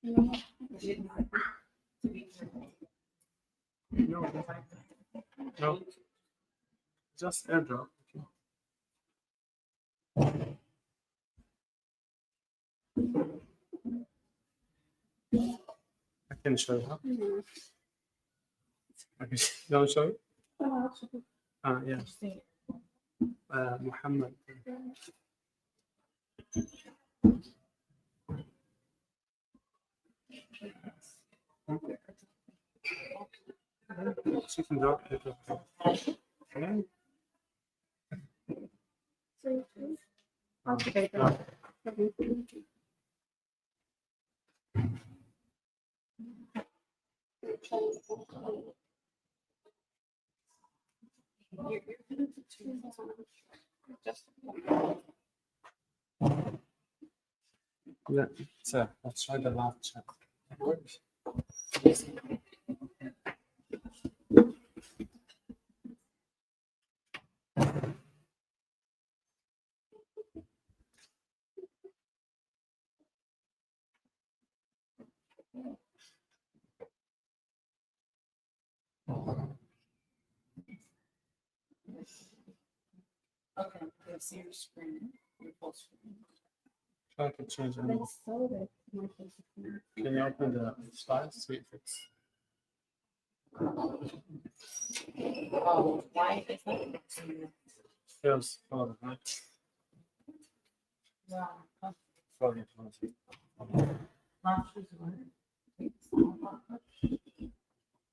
No, just airdrop. I can show you. Okay, don't show it. Yeah. Mohamad. She can drop it. Okay. Yeah, so let's try the live chat. Okay, I see your screen. Your full screen. Try to change it. Can you open the slides? See if it's. Oh, why is that? Feels fun, right? Wow. Fun. Not sure what.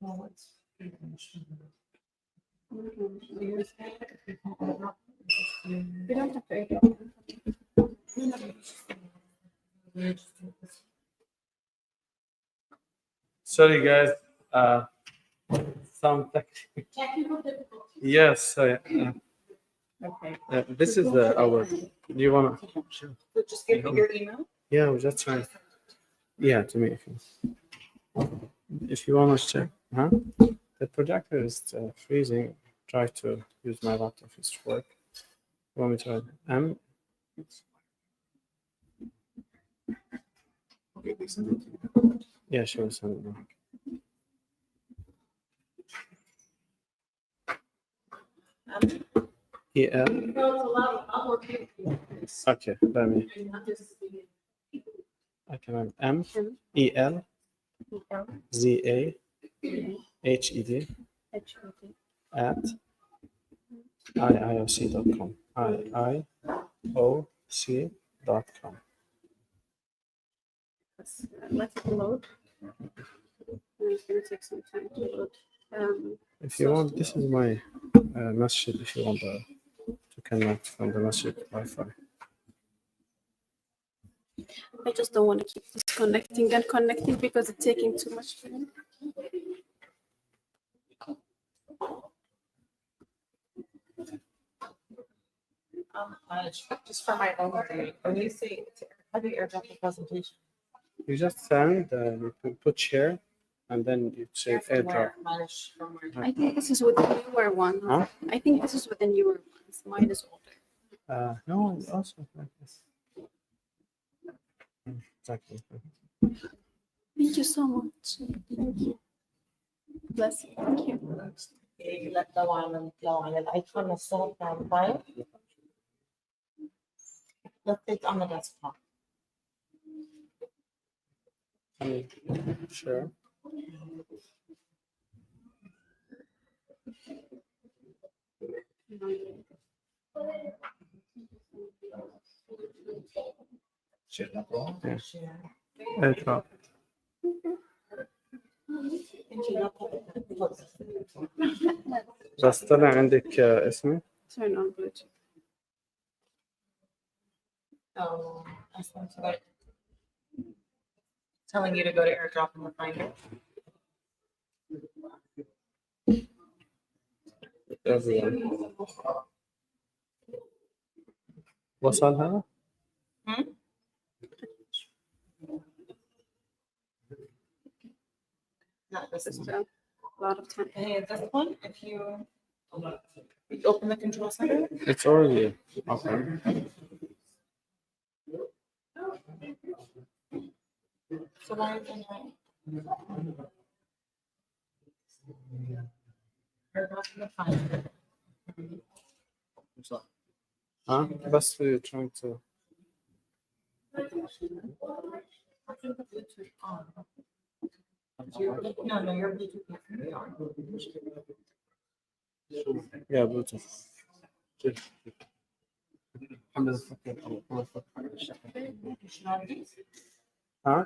Well, what's. We don't have to. Sorry, guys. Some Technical difficulties. yes. Okay. This is our. Do you wanna? Sure. So just give me your email. Yeah, that's right. Yeah, to me. If you wanna check, huh? The projector is freezing. Try to use my laptop. It's work. You want me to write Yeah, sure. Send it now. EL. Okay, let me. I can write MEL ZAHED at IIOC.com. IIOC.com. Let it load. It's going to take some time to load. If you want, this is my masjid. If you want to connect from the masjid Wi-Fi. I just don't want to keep disconnecting and connecting because it's taking too much time. Just for my own thing. When you say, how do you airdrop the presentation? You just send, you can put share, and then you say airdrop. I think this is with the newer one. Huh? I think this is with the newer ones. Mine is older. No, it's also like this. Exactly. Thank you so much. Thank you. Bless you. Thank you. لو على الايفون نفسها بتاع الموبايل. Let's say it's on the desktop. Sure. airdrop. بس طلع عندك اسمي؟ Turn on Bluetooth. Oh, telling you to go to airdrop and find it. وصل هذا؟ Not this This is one. a lot of time. Hey, this one, if you open the control center. It's already open. So why is it Huh? بس we're trying to. I think the Bluetooth on. No, your Bluetooth is on. Yeah, Bluetooth. Huh?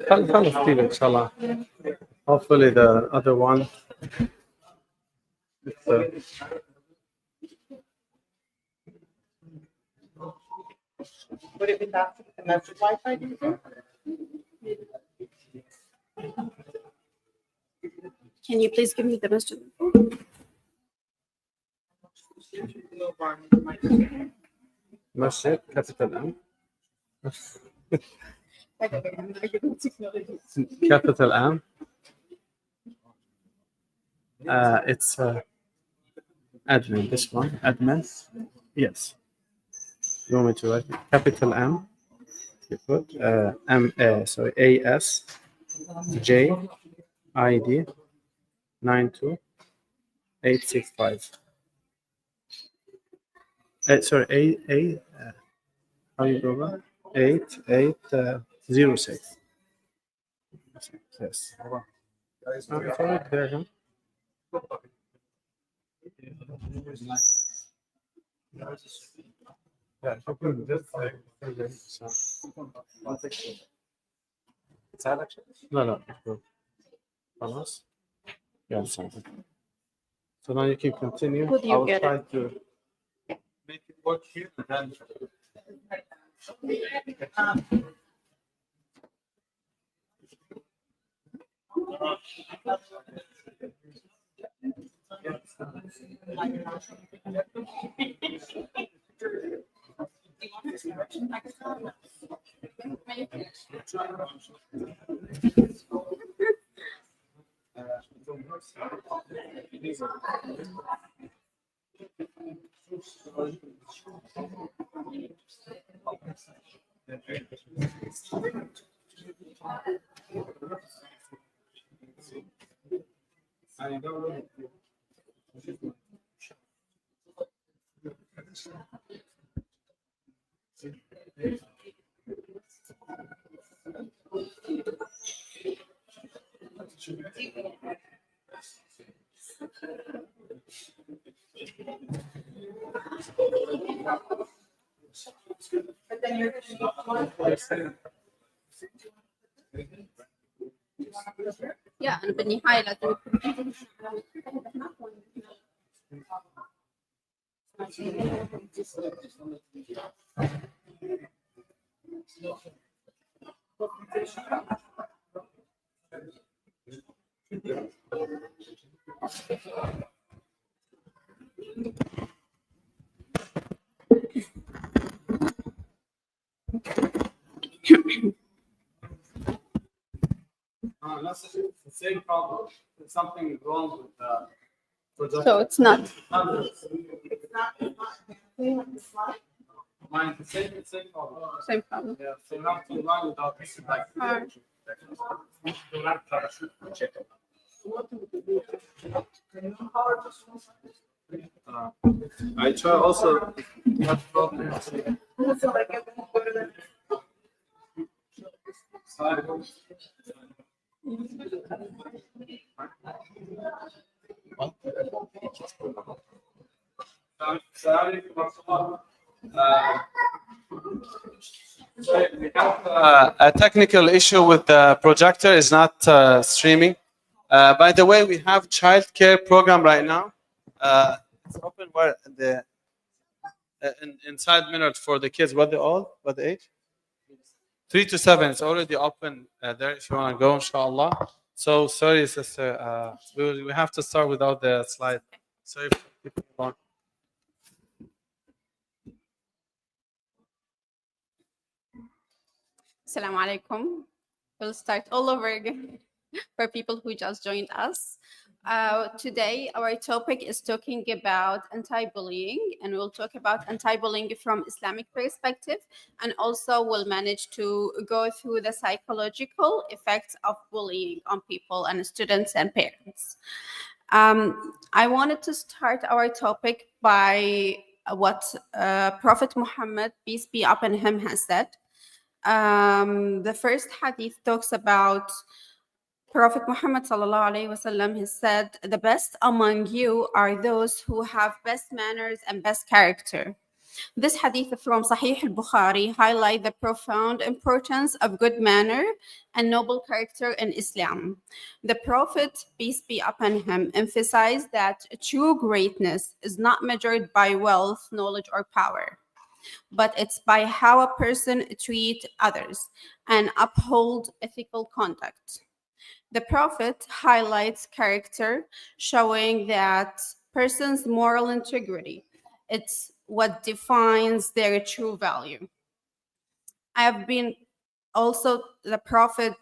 خلص كتير إن شاء الله. Hopefully the other one. It's, Would it be that the message Wi-Fi do you think? Can you please give me the rest of the ماشي capital M. Capital M. It's admin. This one, admin. Yes. You want me to write capital M? You put sorry, AS J ID 92865. Sorry, how you go about 8806. Yes. It's already there, huh? Yeah, لا لا خلاص. Yeah, something. So now you can continue. Who do you I will get try to make it work here and then But then you're gonna need Yeah, أنا بالنهاية لازم that's the same problem. There's something wrong with the projector. So it's not. Mine, the same problem. Same problem. Yeah, so you have to run without this, like, Alright. I try also. Have problems. We have a technical issue with the projector is not streaming. By the way, we have childcare program right now. It's open where the inside minute for the kids. What the age? 3 to 7. It's already open there if you want to go, inshallah. So sorry, sister. We have to start without the slide. Sorry. Assalamu alaikum. We'll start all over again for people who just joined us. Today, our topic is talking about anti-bullying, and we'll talk about anti-bullying from Islamic perspective, and also we'll manage to go through the psychological effects of bullying on people and students and parents. I wanted to start our topic by what Prophet Muhammad, peace be upon him, has said. The first hadith talks about Prophet Muhammad sallallahu alaihi wasallam. He said, "The best among you are those who have best manners and best character." This hadith from Sahih al-Bukhari highlight the profound importance of good manner and noble character in Islam. The Prophet, peace be upon him, emphasized that true greatness is not measured by wealth, knowledge, or power, but it's by how a person treats others and uphold ethical conduct. The Prophet highlights character, showing that person's moral integrity. It's what defines their true value. I have been also, the Prophet,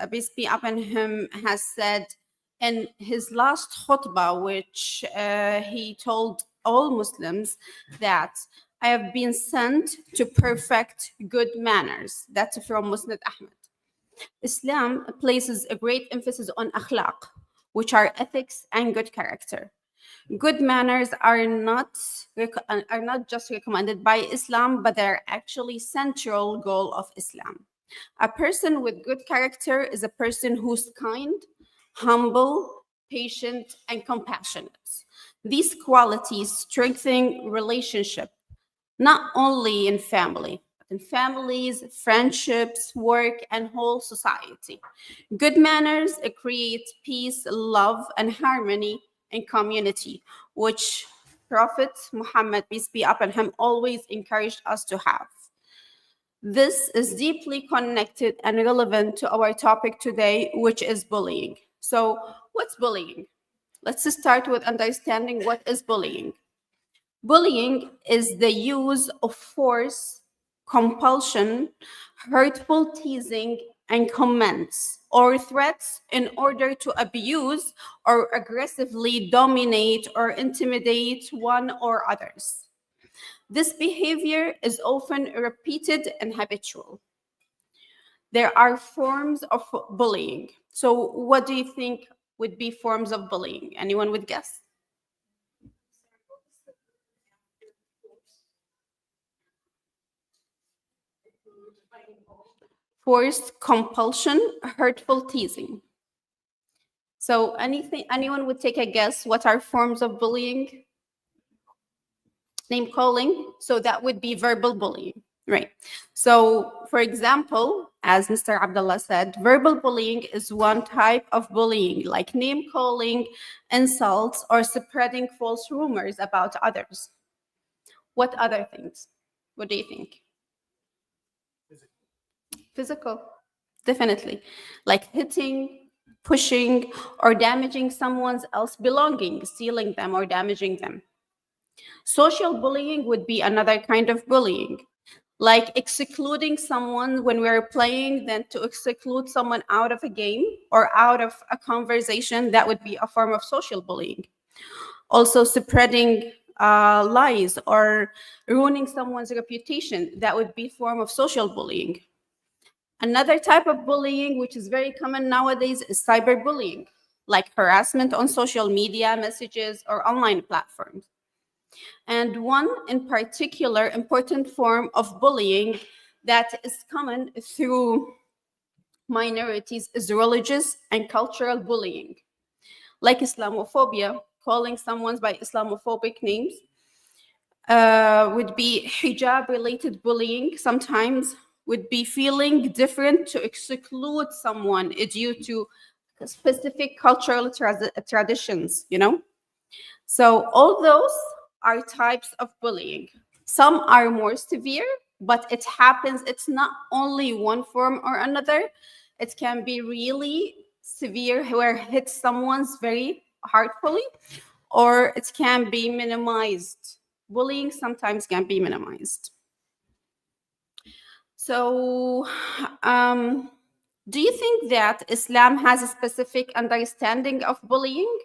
peace be upon him, has said in his last khutbah, which he told all Muslims, that I have been sent to perfect good manners. That's from Musnad Ahmad. Islam places a great emphasis on akhlaq, which are ethics and good character. Good manners are not just recommended by Islam, but they're actually central goal of Islam. A person with good character is a person who's kind, humble, patient, and compassionate. These qualities strengthen relationship, not only in family, in families, friendships, work, and whole society. Good manners create peace, love, and harmony in community, which Prophet Muhammad, peace be upon him, always encouraged us to have. This is deeply connected and relevant to our topic today, which is bullying. So, what's bullying? Let's start with understanding what is bullying. Bullying is the use of force, compulsion, hurtful teasing, and comments or threats in order to abuse or aggressively dominate or intimidate one or others. This behavior is often repeated and habitual. There are forms of bullying. So, what do you think would be forms of bullying? Anyone would guess? Forced compulsion, hurtful teasing. So anyone would take a guess what are forms of bullying? Name calling. So that would be verbal bullying, right? So for example, as Mr. Abdullah said, verbal bullying is one type of bullying, like name calling, insults, or spreading false rumors about others. What other things? What do you think? Physical, definitely, like hitting, pushing, or damaging someone else's belongings, stealing them or damaging them. Social bullying would be another kind of bullying, like excluding someone when we're playing, then to exclude someone out of a game or out of a conversation, that would be a form of social bullying. Also, spreading lies or ruining someone's reputation, that would be a form of social bullying. Another type of bullying, which is very common nowadays, is cyberbullying, like harassment on social media, messages, or online platforms. And one in particular important form of bullying that is common through minorities is religious and cultural bullying, like Islamophobia, calling someone by Islamophobic names, would be hijab-related bullying sometimes, would be feeling different to exclude someone due to specific cultural traditions, So all those are types of bullying. Some are more severe, but it happens, it's not only one form or another. It can be really severe where it hits someone's very hurtfully, or it can be minimized. Bullying sometimes can be minimized. So, do you think that Islam has a specific understanding of bullying?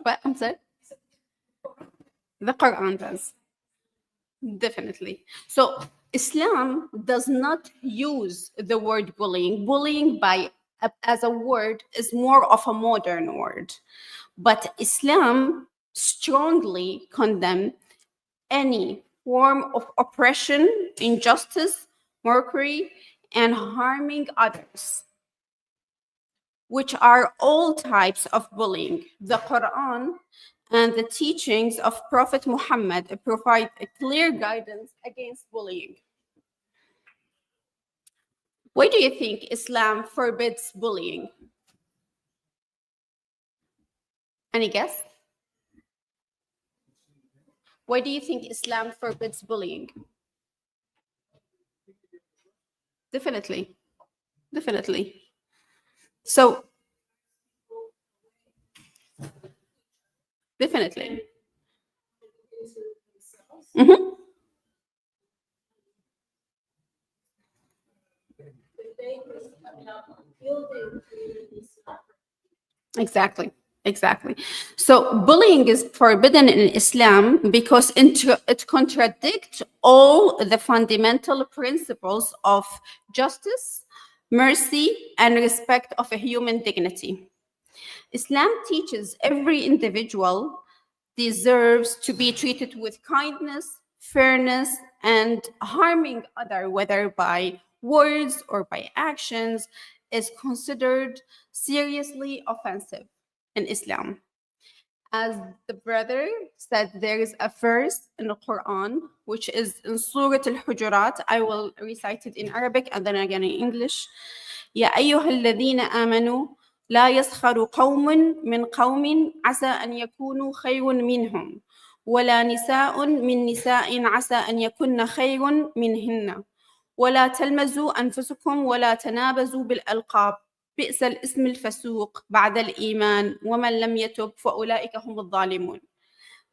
What? I'm sorry? The Quran does. Definitely. So Islam does not use the word bullying. Bullying as a word is more of a modern word. But Islam strongly condemns any form of oppression, injustice, mockery, and harming others, which are all types of bullying. The Quran and the teachings of Prophet Muhammad provide a clear guidance against bullying. Why do you think Islam forbids bullying? Any guess? Why do you think Islam forbids bullying? Definitely. Definitely. So, definitely. Mhm. Exactly. Exactly. So bullying is forbidden in Islam because it contradicts all the fundamental principles of justice, mercy, and respect of a human dignity. Islam teaches every individual deserves to be treated with kindness, fairness, and harming other, whether by words or by actions, is considered seriously offensive in Islam. As the brother said, there is a verse in the Quran, which is in Surah Al-Hujurat. I will recite it in Arabic and then again in English. يا أيها الذين آمنوا لا يسخر قوم من قوم عسى أن يكونوا خير منهم ولا نساء من نساء عسى أن يكن خير منهن ولا تلمزوا أنفسكم ولا تنابزوا بالألقاب بئس الاسم الفسوق بعد الإيمان ومن لم يتب فأولئك هم الظالمون.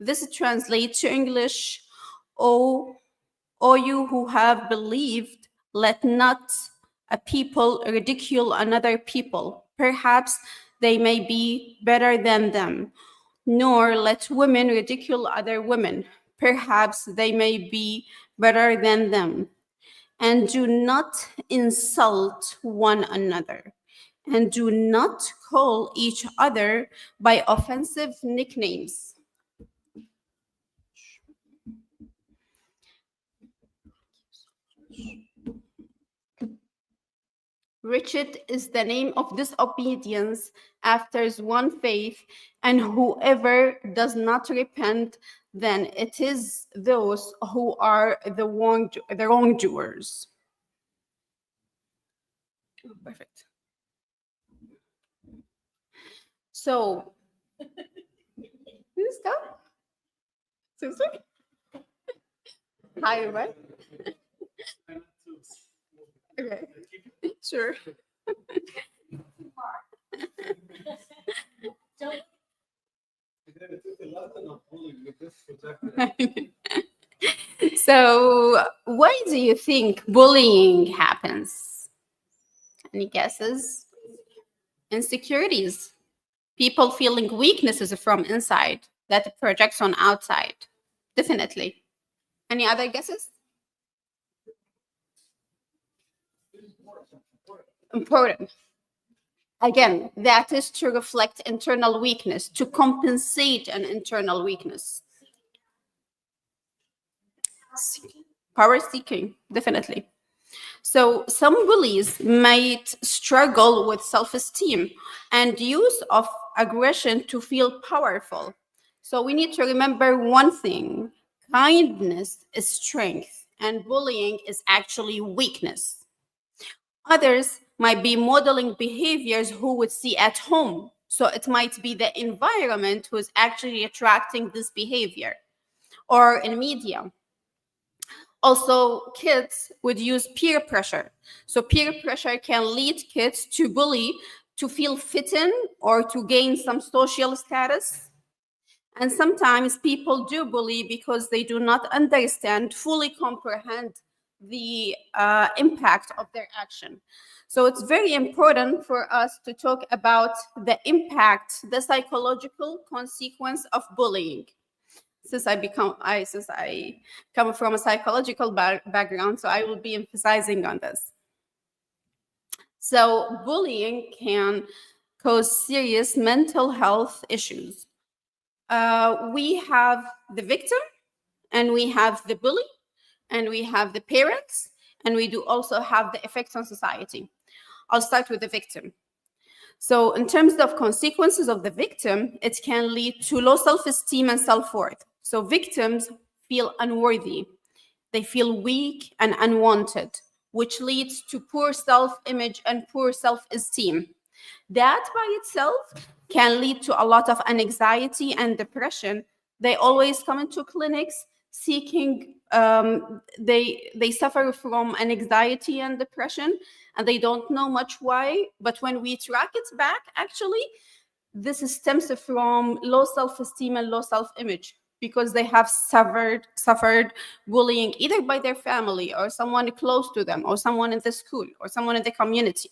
This translates to English, O you who have believed, let not a people ridicule another people. Perhaps they may be better than them. Nor let women ridicule other women. Perhaps they may be better than them. And do not insult one another. And do not call each other by offensive nicknames. Wretched is the name of disobedience after one faith, and whoever does not repent, then it is those who are the wrongdoers. Oh, perfect. So, this stuff? Seriously? Hi, right? Okay, sure. So, why do you think bullying happens? Any guesses? Insecurities. People feeling weaknesses from inside that projects on outside. Definitely. Any other guesses? Important. Again, that is to reflect internal weakness, to compensate an internal weakness. Power seeking, definitely. So some bullies might struggle with self-esteem and use of aggression to feel powerful. So we need to remember one thing: kindness is strength and bullying is actually weakness. Others might be modeling behaviors who would see at home. So it might be the environment who's actually attracting this behavior, or in media. Also, kids would use peer pressure. So peer pressure can lead kids to bully to feel fit in or to gain some social status. And sometimes people do bully because they do not understand, fully comprehend the impact of their action. So it's very important for us to talk about the impact, the psychological consequence of bullying. Since I come from a psychological background, so I will be emphasizing on this. So bullying can cause serious mental health issues. We have the victim, and we have the bully, and we have the parents, and we do also have the effects on society. I'll start with the victim. So in terms of consequences of the victim, it can lead to low self-esteem and self-worth. So victims feel unworthy. They feel weak and unwanted, which leads to poor self-image and poor self-esteem. That by itself can lead to a lot of anxiety and depression. They always come into clinics seeking, they suffer from anxiety and depression, and they don't know much why. But when we track it back, actually, this stems from low self-esteem and low self-image, because they have suffered bullying either by their family or someone close to them or someone in the school or someone in the community.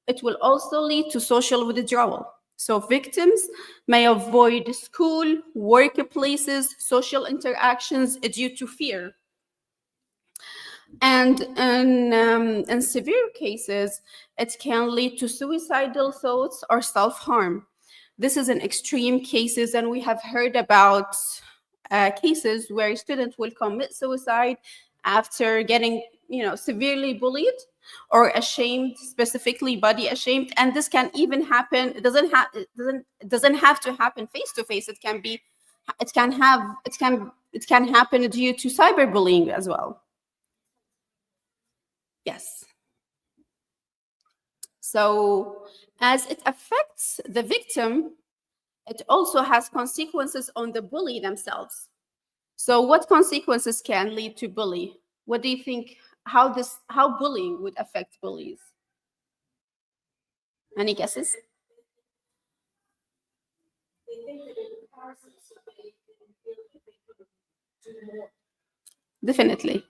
It will also lead to social withdrawal. So victims may avoid school, workplaces, social interactions due to fear. And in severe cases, it can lead to suicidal thoughts or self-harm. This is in extreme cases, and we have heard about cases where students will commit suicide after getting, severely bullied or ashamed, specifically body ashamed. And this can even happen. It doesn't have to happen face to face. It can happen due to cyberbullying as well. Yes. So as it affects the victim, it also has consequences on the bully themselves. So what consequences can lead to bully? What do you think, how bullying would affect bullies? Any guesses? Definitely.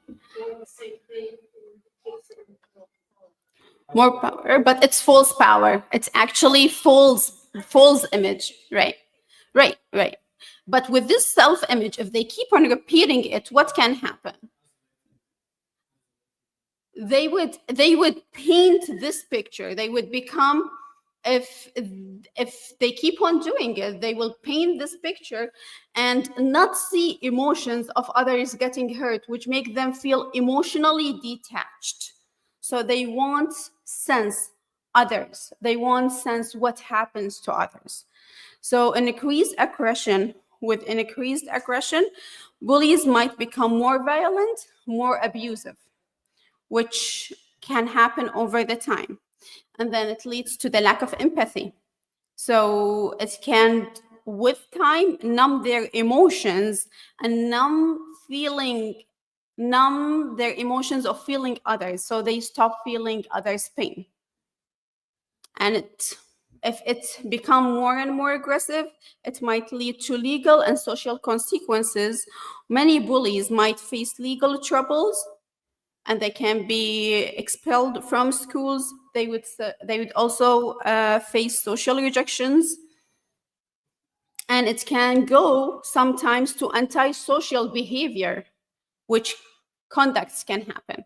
More power, but it's false power. It's actually false image, right? Right. But with this self-image, if they keep on repeating it, what can happen? They would paint this picture. They would become, if they keep on doing it, they will paint this picture and not see emotions of others getting hurt, which make them feel emotionally detached. So they won't sense others. They won't sense what happens to others. So with increased aggression, bullies might become more violent, more abusive, which can happen over the time. And then it leads to the lack of empathy. So it can, with time, numb their emotions and numb their emotions of feeling others. So they stop feeling others' pain. And if it become more and more aggressive, it might lead to legal and social consequences. Many bullies might face legal troubles, and they can be expelled from schools. They would also face social rejections, and it can go sometimes to antisocial behavior, which conducts can happen.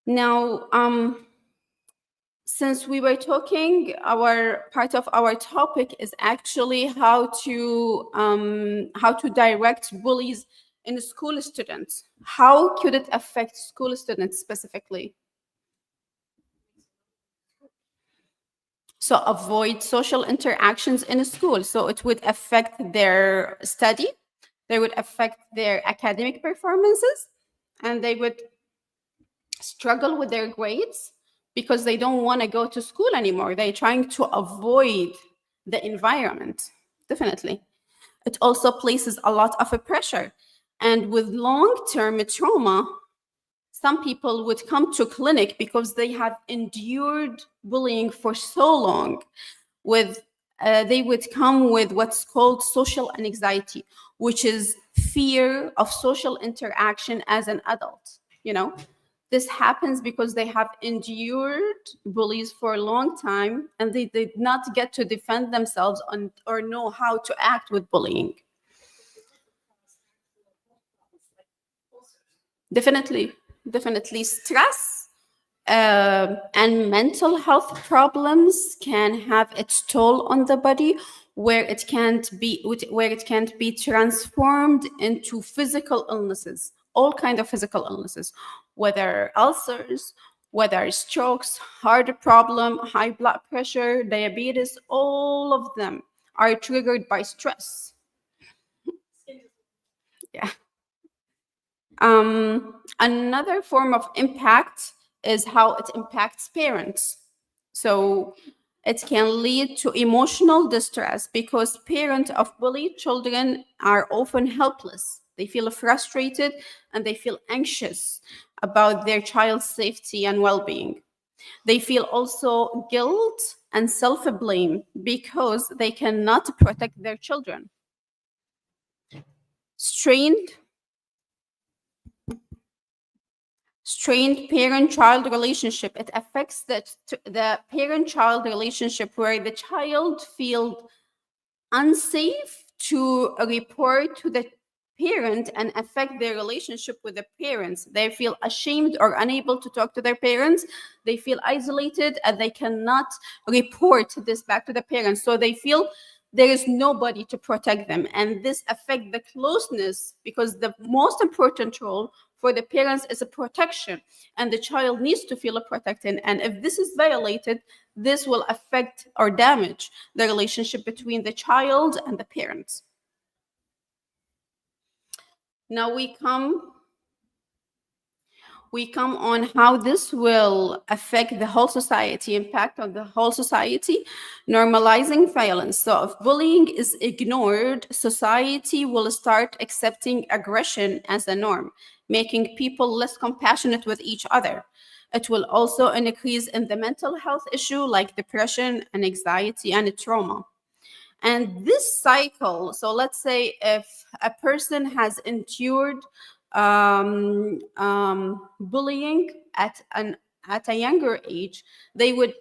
Now, since we were talking, part of our topic is actually how to direct bullies in school students. How could it affect school students specifically? So avoid social interactions in school. So it would affect their study, they would affect their academic performances, and they would struggle with their grades because they don't want to go to school anymore. They're trying to avoid the environment. Definitely. It also places a lot of pressure. And with long-term trauma, some people would come to clinic because they have endured bullying for so long with they would come with what's called social anxiety, which is fear of social interaction as an adult. This happens because they have endured bullies for a long time and they did not get to defend themselves or know how to act with bullying. Definitely stress and mental health problems can have its toll on the body, where it can't be transformed into physical illnesses, all kind of physical illnesses, whether ulcers, whether strokes, heart problem, high blood pressure, diabetes. All of them are triggered by stress. Yeah. Another form of impact is how it impacts parents. So it can lead to emotional distress because parents of bullied children are often helpless. They feel frustrated and they feel anxious about their child's safety and well-being. They feel also guilt and self-blame because they cannot protect their children. Strained parent-child relationship. It affects the parent-child relationship, where the child feels unsafe to report to the parent and affect their relationship with the parents. They feel ashamed or unable to talk to their parents. They feel isolated and they cannot report this back to the parents. So they feel there is nobody to protect them. And this affects the closeness, because the most important role for the parents is a protection, and the child needs to feel protected. And if this is violated, this will affect or damage the relationship between the child and the parents. Now we come on how this will affect the whole society, impact on the whole society. Normalizing violence. So if bullying is ignored, society will start accepting aggression as a norm, making people less compassionate with each other. It will also increase in the mental health issue like depression and anxiety and trauma. And this cycle, so let's say if a person has endured bullying at a younger age, they would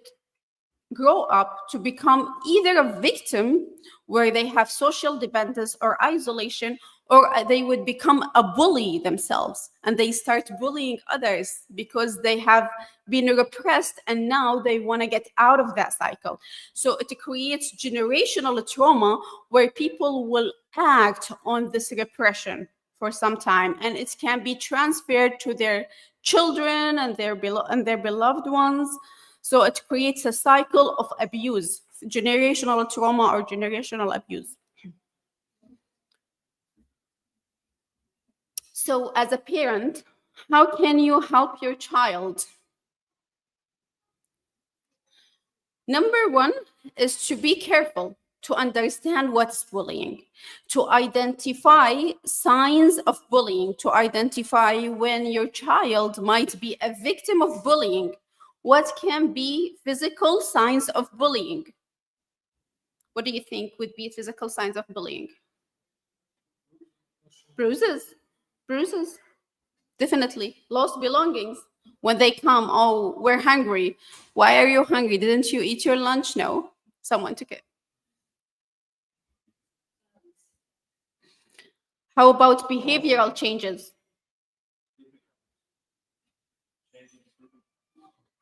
grow up to become either a victim, where they have social dependence or isolation, or they would become a bully themselves, and they start bullying others because they have been repressed and now they want to get out of that cycle. So it creates generational trauma, where people will act on this repression for some time, and it can be transferred to their children and their beloved ones. So it creates a cycle of abuse, generational trauma or generational abuse. So as a parent, how can you help your child? Number one is to be careful, to understand what's bullying, to identify signs of bullying, to identify when your child might be a victim of bullying. What can be physical signs of bullying? What do you think would be physical signs of bullying? Bruises, definitely. Lost belongings. When they come, oh, we're hungry. Why are you hungry? Didn't you eat your lunch? No, someone took it. How about behavioral changes?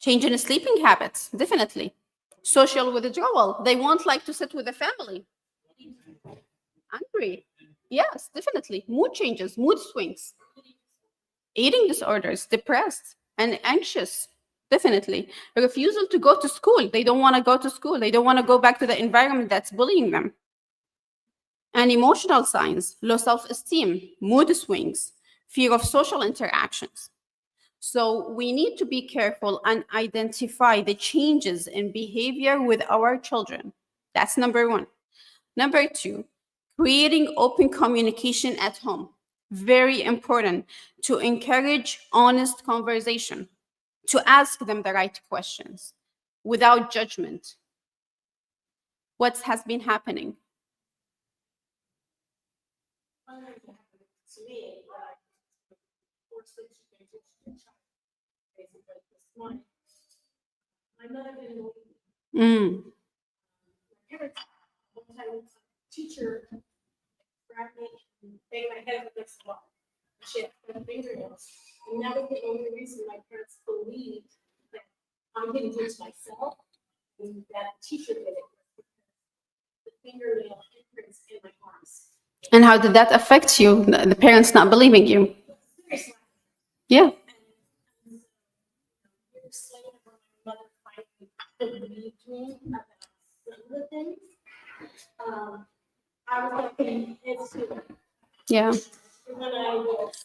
Change in sleeping habits, definitely. Social withdrawal. They won't like to sit with the family. Angry. Yes, definitely. Mood changes, mood swings. Eating disorders, depressed and anxious. Definitely. A refusal to go to school. They don't want to go to school. They don't want to go back to the environment that's bullying them. And emotional signs, low self-esteem, mood swings, fear of social interactions. So we need to be careful and identify the changes in behavior with our children. That's number one. Number two, creating open communication at home. Very important, to encourage honest conversation, to ask them the right questions without judgment. What has been happening? To me, forced it to change it to a child. Basically, this morning, my mother didn't believe me. Mm. My parents, one time, teacher grabbed me and banged my head against the wall. She had cut fingernails. And that was the only reason my parents believed that I didn't do it myself, and that teacher did it. The fingernail imprints in my arms. And how did that affect you, the parents not believing you? Seriously. Yeah. And years later, when my mother finally believed me about some of the things, I was like, it's too. Yeah. And then I was.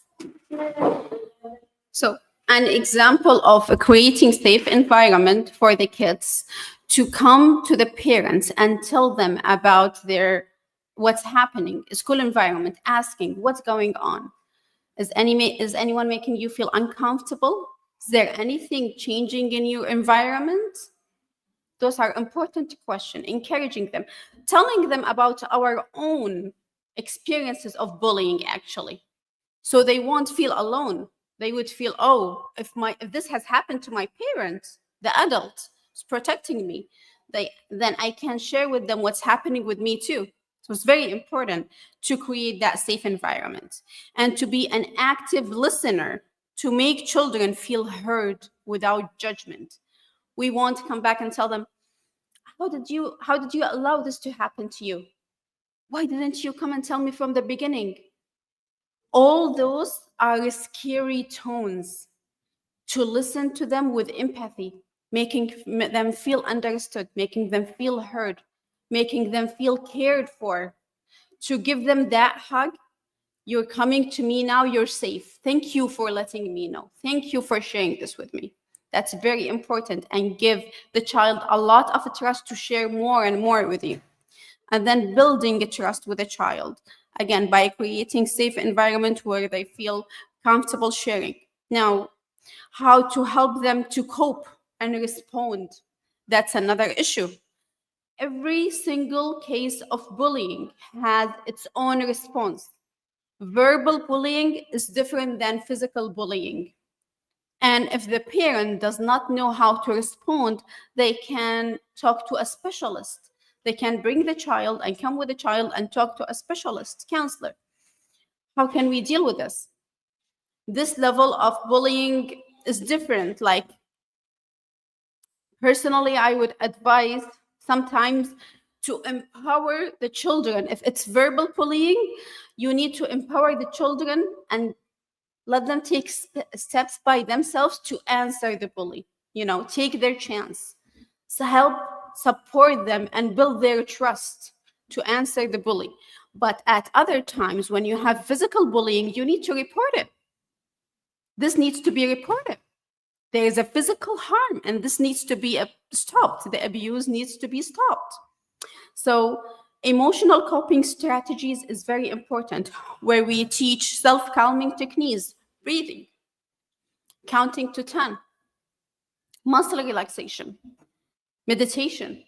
So an example of creating safe environment for the kids to come to the parents and tell them about their what's happening, school environment, asking what's going on. Is anyone making you feel uncomfortable? Is there anything changing in your environment? Those are important questions, encouraging them, telling them about our own experiences of bullying, actually. So they won't feel alone. They would feel, oh, if this has happened to my parents, the adult is protecting me, then I can share with them what's happening with me too. So it's very important to create that safe environment and to be an active listener to make children feel heard without judgment. We won't come back and tell them, how did you allow this to happen to you? Why didn't you come and tell me from the beginning? All those are scary tones. To listen to them with empathy, making them feel understood, making them feel heard, making them feel cared for, to give them that hug. You're coming to me now, you're safe. Thank you for letting me know. Thank you for sharing this with me. That's very important, and give the child a lot of trust to share more and more with you. And then building a trust with a child, again, by creating safe environment where they feel comfortable sharing. Now, how to help them to cope and respond, that's another issue. Every single case of bullying has its own response. Verbal bullying is different than physical bullying. And if the parent does not know how to respond, they can talk to a specialist. They can bring the child and come with the child and talk to a specialist, counselor. How can we deal with this? This level of bullying is different. Like, personally, I would advise sometimes to empower the children. If it's verbal bullying, you need to empower the children and let them take steps by themselves to answer the bully, take their chance. So help support them and build their trust to answer the bully. But at other times, when you have physical bullying, you need to report it. This needs to be reported. There is a physical harm, and this needs to be stopped. The abuse needs to be stopped. So emotional coping strategies is very important, where we teach self-calming techniques, breathing, counting to 10, muscle relaxation, meditation,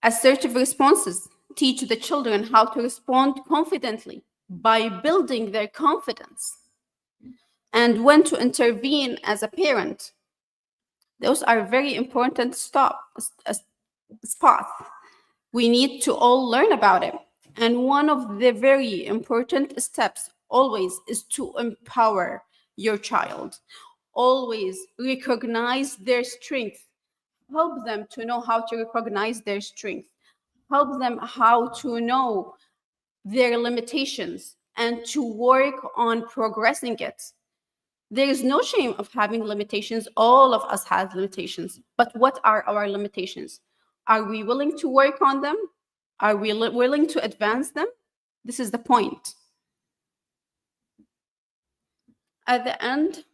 assertive responses. Teach the children how to respond confidently by building their confidence, and when to intervene as a parent. Those are very important spots. We need to all learn about it. And one of the very important steps always is to empower your child. Always recognize their strength. Help them to know how to recognize their strength. Help them how to know their limitations and to work on progressing it. There is no shame of having limitations. All of us have limitations. But what are our limitations? Are we willing to work on them? Are we willing to advance them? This is the point. At the end,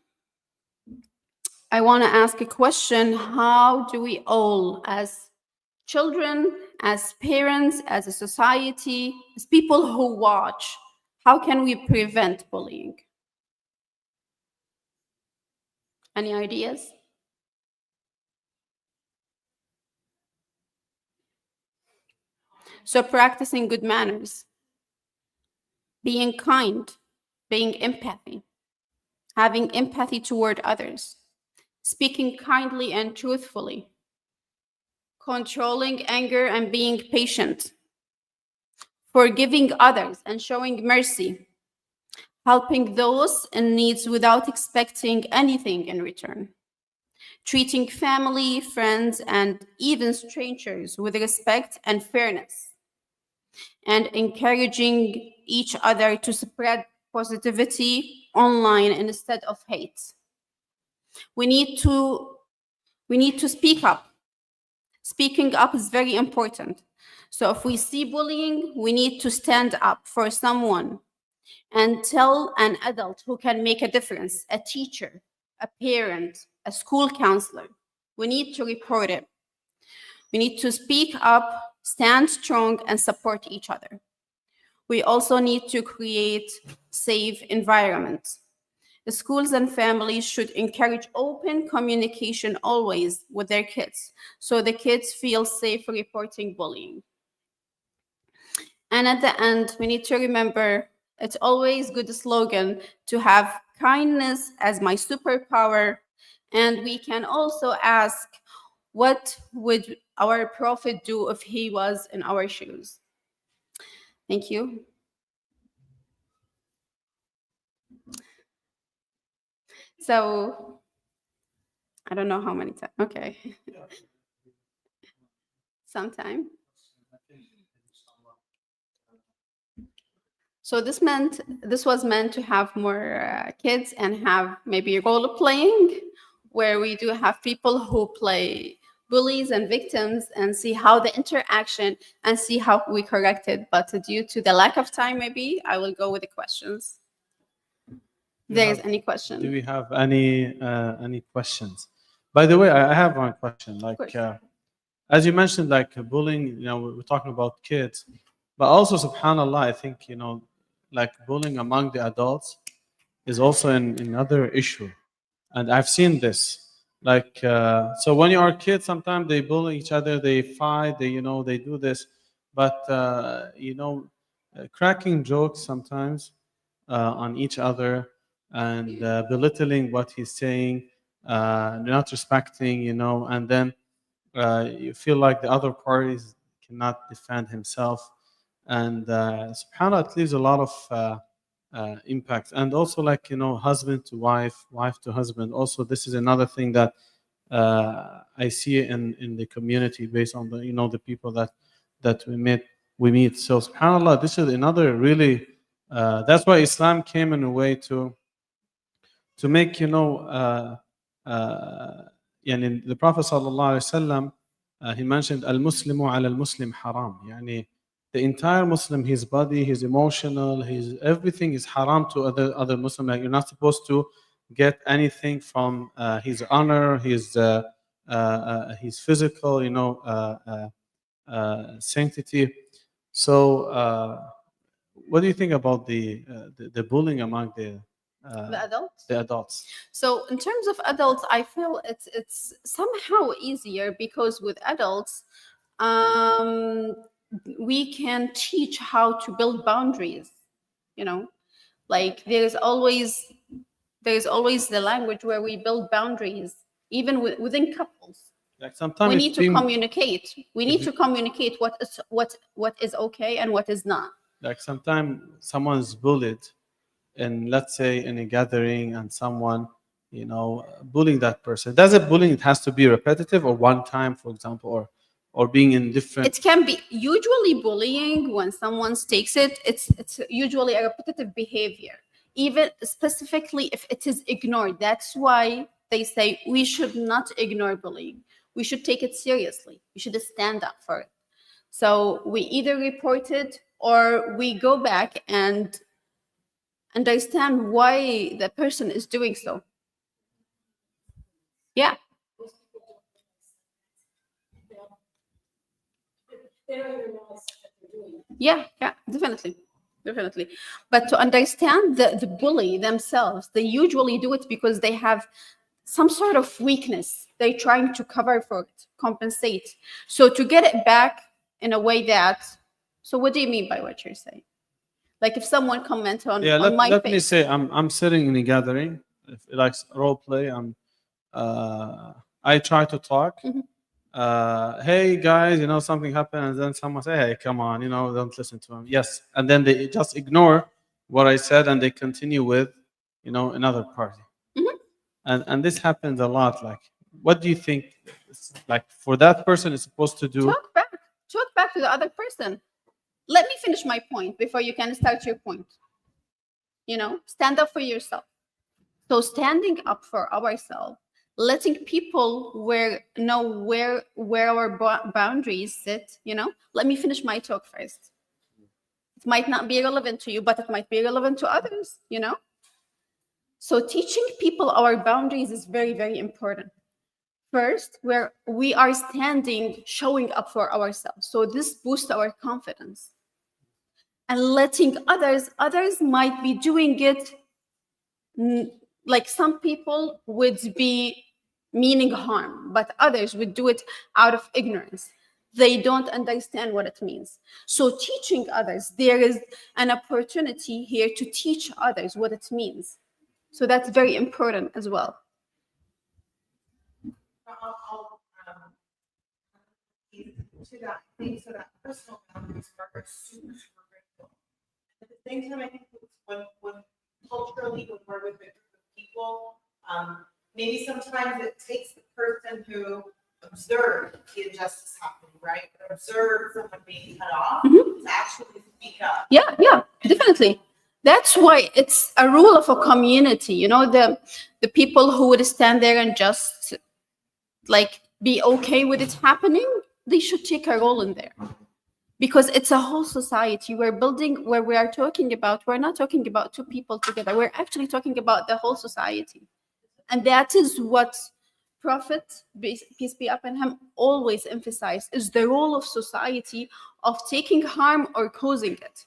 I want to ask a question. How do we all, as children, as parents, as a society, as people who watch, how can we prevent bullying? Any ideas? So practicing good manners, being kind, being empathy, having empathy toward others, speaking kindly and truthfully, controlling anger and being patient, forgiving others and showing mercy, helping those in needs without expecting anything in return, treating family, friends, and even strangers with respect and fairness, and encouraging each other to spread positivity online instead of hate. We need to speak up. Speaking up is very important. So if we see bullying, we need to stand up for someone and tell an adult who can make a difference, a teacher, a parent, a school counselor. We need to report it. We need to speak up, stand strong, and support each other. We also need to create safe environments. The schools and families should encourage open communication always with their kids, so the kids feel safe reporting bullying. And at the end, we need to remember it's always good slogan to have kindness as my superpower. And we can also ask, what would our Prophet do if he was in our shoes? Thank you. So I don't know how many times. Okay. Sometime. So this was meant to have more kids and have maybe role playing, where we do have people who play bullies and victims and see how the interaction and see how we correct it. But due to the lack of time, maybe I will go with the questions. There is any question? Do we have any questions? By the way, I have one question. Like, as you mentioned, like bullying. You know, we're talking about kids, but also, subhanallah, I think like bullying among the adults is also another issue, and I've seen this. Like, so when you are kids, sometimes they bully each other, they fight, they do this, but cracking jokes sometimes on each other and belittling what he's saying, not respecting, and then you feel like the other parties cannot defend himself, and subhanallah, it leaves a lot of impact. And also, like, husband to wife, wife to husband, also this is another thing that I see in the community, based on the people that we meet. So subhanallah, this is another really that's why Islam came in a way to make يعني the Prophet sallallahu alaihi wasallam, he mentioned al-Muslimu ala al-Muslim haram. Yani the entire Muslim, his body, his emotional, his everything is haram to other Muslim. Like, you're not supposed to get anything from his honor, his physical, sanctity. So, what do you think about the bullying among the adults? The adults. So in terms of adults, I feel it's somehow easier because with adults, we can teach how to build boundaries. Like there's always the language where we build boundaries, even within couples. Like sometimes we need to communicate. We need to communicate what is okay and what is not. Like sometimes someone's bullied, and let's say in a gathering, and someone bullying that person. Does it bullying? It has to be repetitive or one time, for example, or being in different. It can be usually bullying when someone takes it. It's usually a repetitive behavior, even specifically if it is ignored. That's why they say we should not ignore bullying. We should take it seriously. We should stand up for it. So we either report it or we go back and understand why the person is doing so. Yeah. Yeah, definitely. But to understand the bully themselves, they usually do it because they have some sort of weakness. They're trying to cover for it, compensate. So to get it back in a way that So what do you mean by what you're saying? Like if someone comments on, Yeah, on my let me face. say, I'm sitting in a gathering, if, like role play. I try to talk. Mhm. Hey guys, you know something happened, and then someone say, "Hey, come on, you know, don't listen to him." Yes, and then they just ignore what I said, and they continue with, you know, another party. Mhm. And this happens a lot. Like, what do you think? Like for that person is supposed to do? Talk back to the other person. Let me finish my point before you can start your point. You know, stand up for yourself. So standing up for ourselves, letting people know where our boundaries sit. You know, let me finish my talk first. It might not be relevant to you, but it might be relevant to others. You know, so teaching people our boundaries is very, very important. First, where we are standing, showing up for ourselves. So this boosts our confidence. And letting others might be doing it, like some people would be meaning harm, but others would do it out of ignorance. They don't understand what it means. So teaching others, there is an opportunity here to teach others what it means. So that's very important as well. To that thing, so that personal boundaries are super, super critical. At the same time, I think when culturally, when we're with a group of people, maybe sometimes it takes the person who observed the injustice happening, right? Observed someone being cut off to actually speak up. Yeah, definitely. That's why it's a rule of a community. You know, the people who would stand there and just like be okay with it happening, they should take a role in there. Because it's a whole society we're building, where we are talking about, we're not talking about two people together, we're actually talking about the whole society. And that is what Prophet, peace be upon him, always emphasized, is the role of society of taking harm or causing it.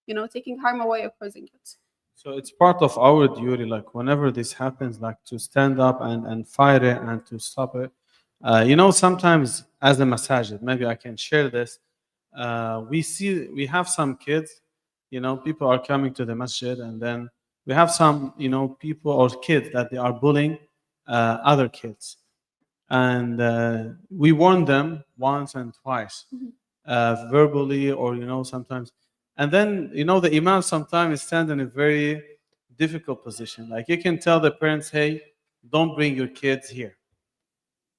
You know, taking harm away or causing it. So it's part of our duty, like whenever this happens, like to stand up and fight it and to stop it. You know, sometimes as a masajid, maybe I can share this. We have some kids, you know, people are coming to the masjid, and then we have some, you know, people or kids that they are bullying other kids, and we warn them once and twice, verbally, or you know, sometimes. And then you know the imam sometimes stands in a very difficult position. Like you can tell the parents, "Hey, don't bring your kids here,"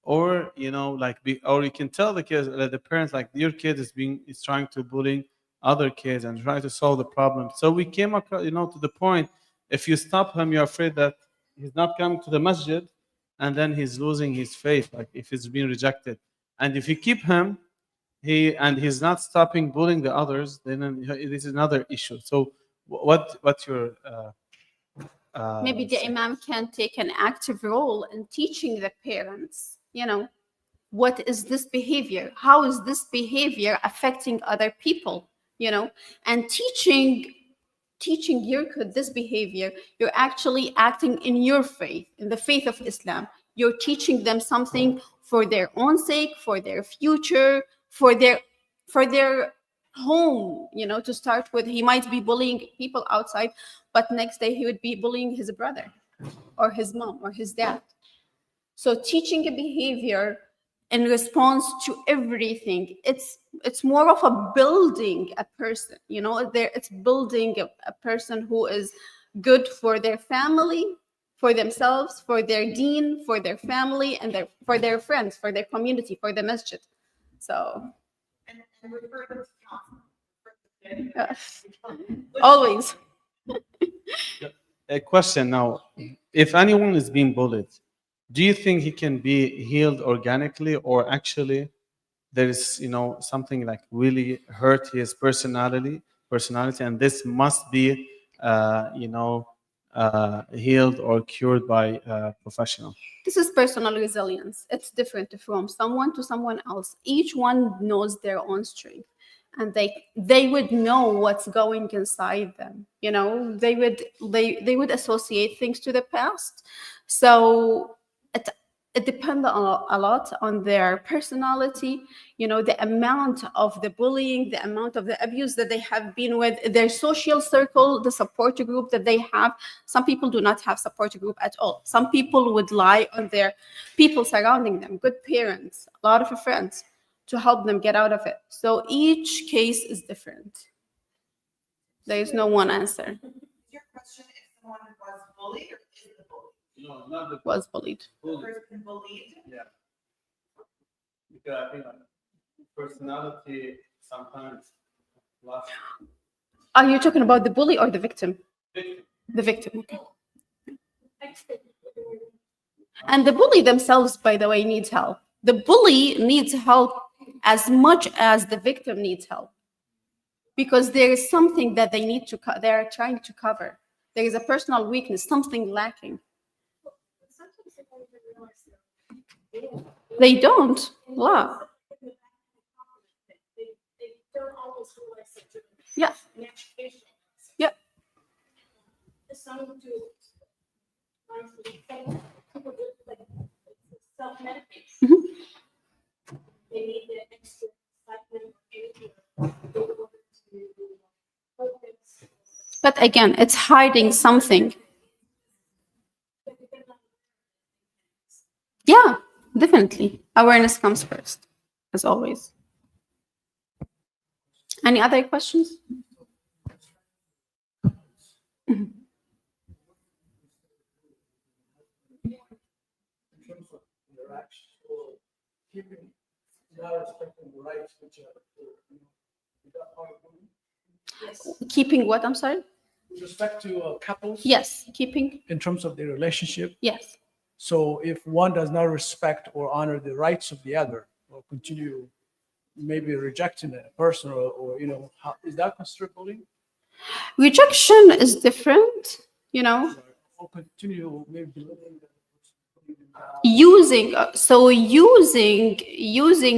or you know, like or you can tell the kids, the parents, like your kid is trying to bully other kids and try to solve the problem. So we came across, you know, to the point, if you stop him, you're afraid that he's not coming to the masjid, and then he's losing his faith, like if he's being rejected. And if you keep him, he's not stopping bullying the others, then this is another issue. So what's your Maybe the say? imam can take an active role in teaching the parents, you know, what is this behavior? How is this behavior affecting other people? You know, and teaching your kid this behavior, you're actually acting in your faith, in the faith of Islam. You're teaching them something for their own sake, for their future, for their home. You know, to start with, he might be bullying people outside, but next day he would be bullying his brother or his mom or his dad. So teaching a behavior in response to everything, it's more of a building a person, you know, there it's building a person who is good for their family, for themselves, for their deen, for their family, and for their friends, for their community, for the masjid. So And refer them to counsel. always. A question now: if anyone is being bullied, do you think he can be healed organically, or actually there is, you know, something like really hurt his personality, and this must be you know, healed or cured by a professional? This is personal resilience. It's different from someone to someone else. Each one knows their own strength, and they would know what's going inside them. You know, they would associate things to the past. So it depends a lot on their personality, you know, the amount of the bullying, the amount of the abuse that they have been with, their social circle, the support group that they have. Some people do not have support group at all. Some people would rely on their people surrounding them, good parents, a lot of friends, to help them get out of it. So each case is different. There is no one answer. Your question if someone was bullied or is the bully? No, not the Was bullied. The person bullied. Yeah. Because I think personality sometimes lasts. Are you talking about the bully or the victim? Victim. The victim. Okay. And the bully themselves, by the way, needs help. The bully needs help as much as the victim needs help, because there is something that they need to they're trying to cover. There is a personal weakness, something lacking. They don't. Wow. Yeah. Yeah. Some do self-medicate. Mhm. They need the extra excitement or energy in order to focus. But again, it's hiding something. Yeah, definitely. Awareness comes first, as always. Any other questions? Mhm. In terms of interaction or keeping, not respecting the rights of each other. Is that part of bullying? Keeping what? I'm sorry? With respect to couples? Yes, keeping. In terms of their relationship. Yes. So if one does not respect or honor the rights of the other, or continue maybe rejecting a person, or how, is that considered bullying? Rejection is different, you know. Or continue maybe belittling the person, Using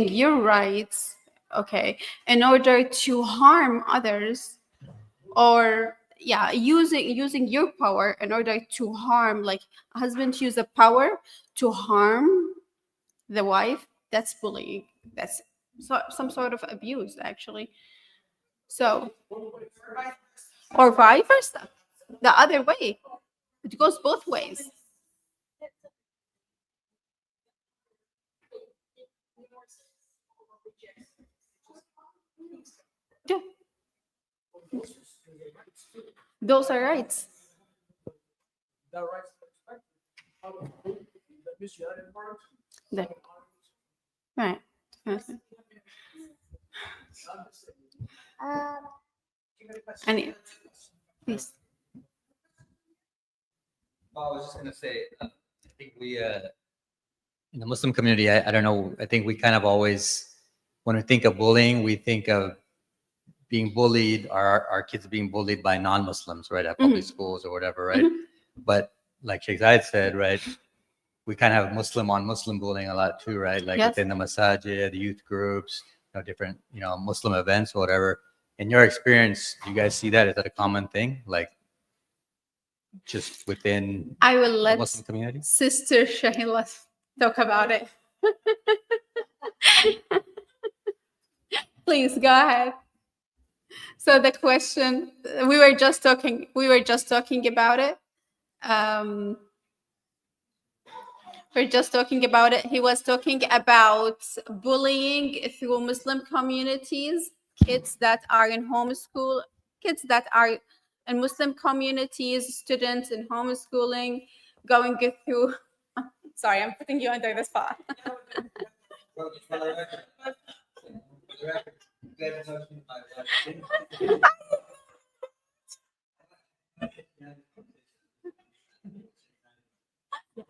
your rights, okay, in order to harm others, or yeah, using your power in order to harm, like a husband use the power to harm the wife. That's bullying. That's some sort of abuse, actually. So, or vice versa, the other way. It goes both ways. Yeah. Those are rights. that rights respect. How about that means you are in part. The- Right. Okay. Any, please. I was just gonna say, I think we, in the Muslim community, I don't know, I think we kind of always, when we think of bullying, we think of being bullied, our kids being bullied by non-Muslims, right, at public schools or whatever, right? But like Sheikh Zayed said, right, we kind of have Muslim on Muslim bullying a lot too, right? Like Yes. within the masajid, the youth groups, different, Muslim events or whatever. In your experience, do you guys see that? Is that a common thing? Like just within I will the let Muslim community? Sister Shahila talk about it. Please go ahead. So the question, we were just talking about it. We're just talking about it. He was talking about bullying through Muslim communities, kids that are in homeschool, kids that are in Muslim communities, students in homeschooling, going through. Sorry, I'm putting you under the spot.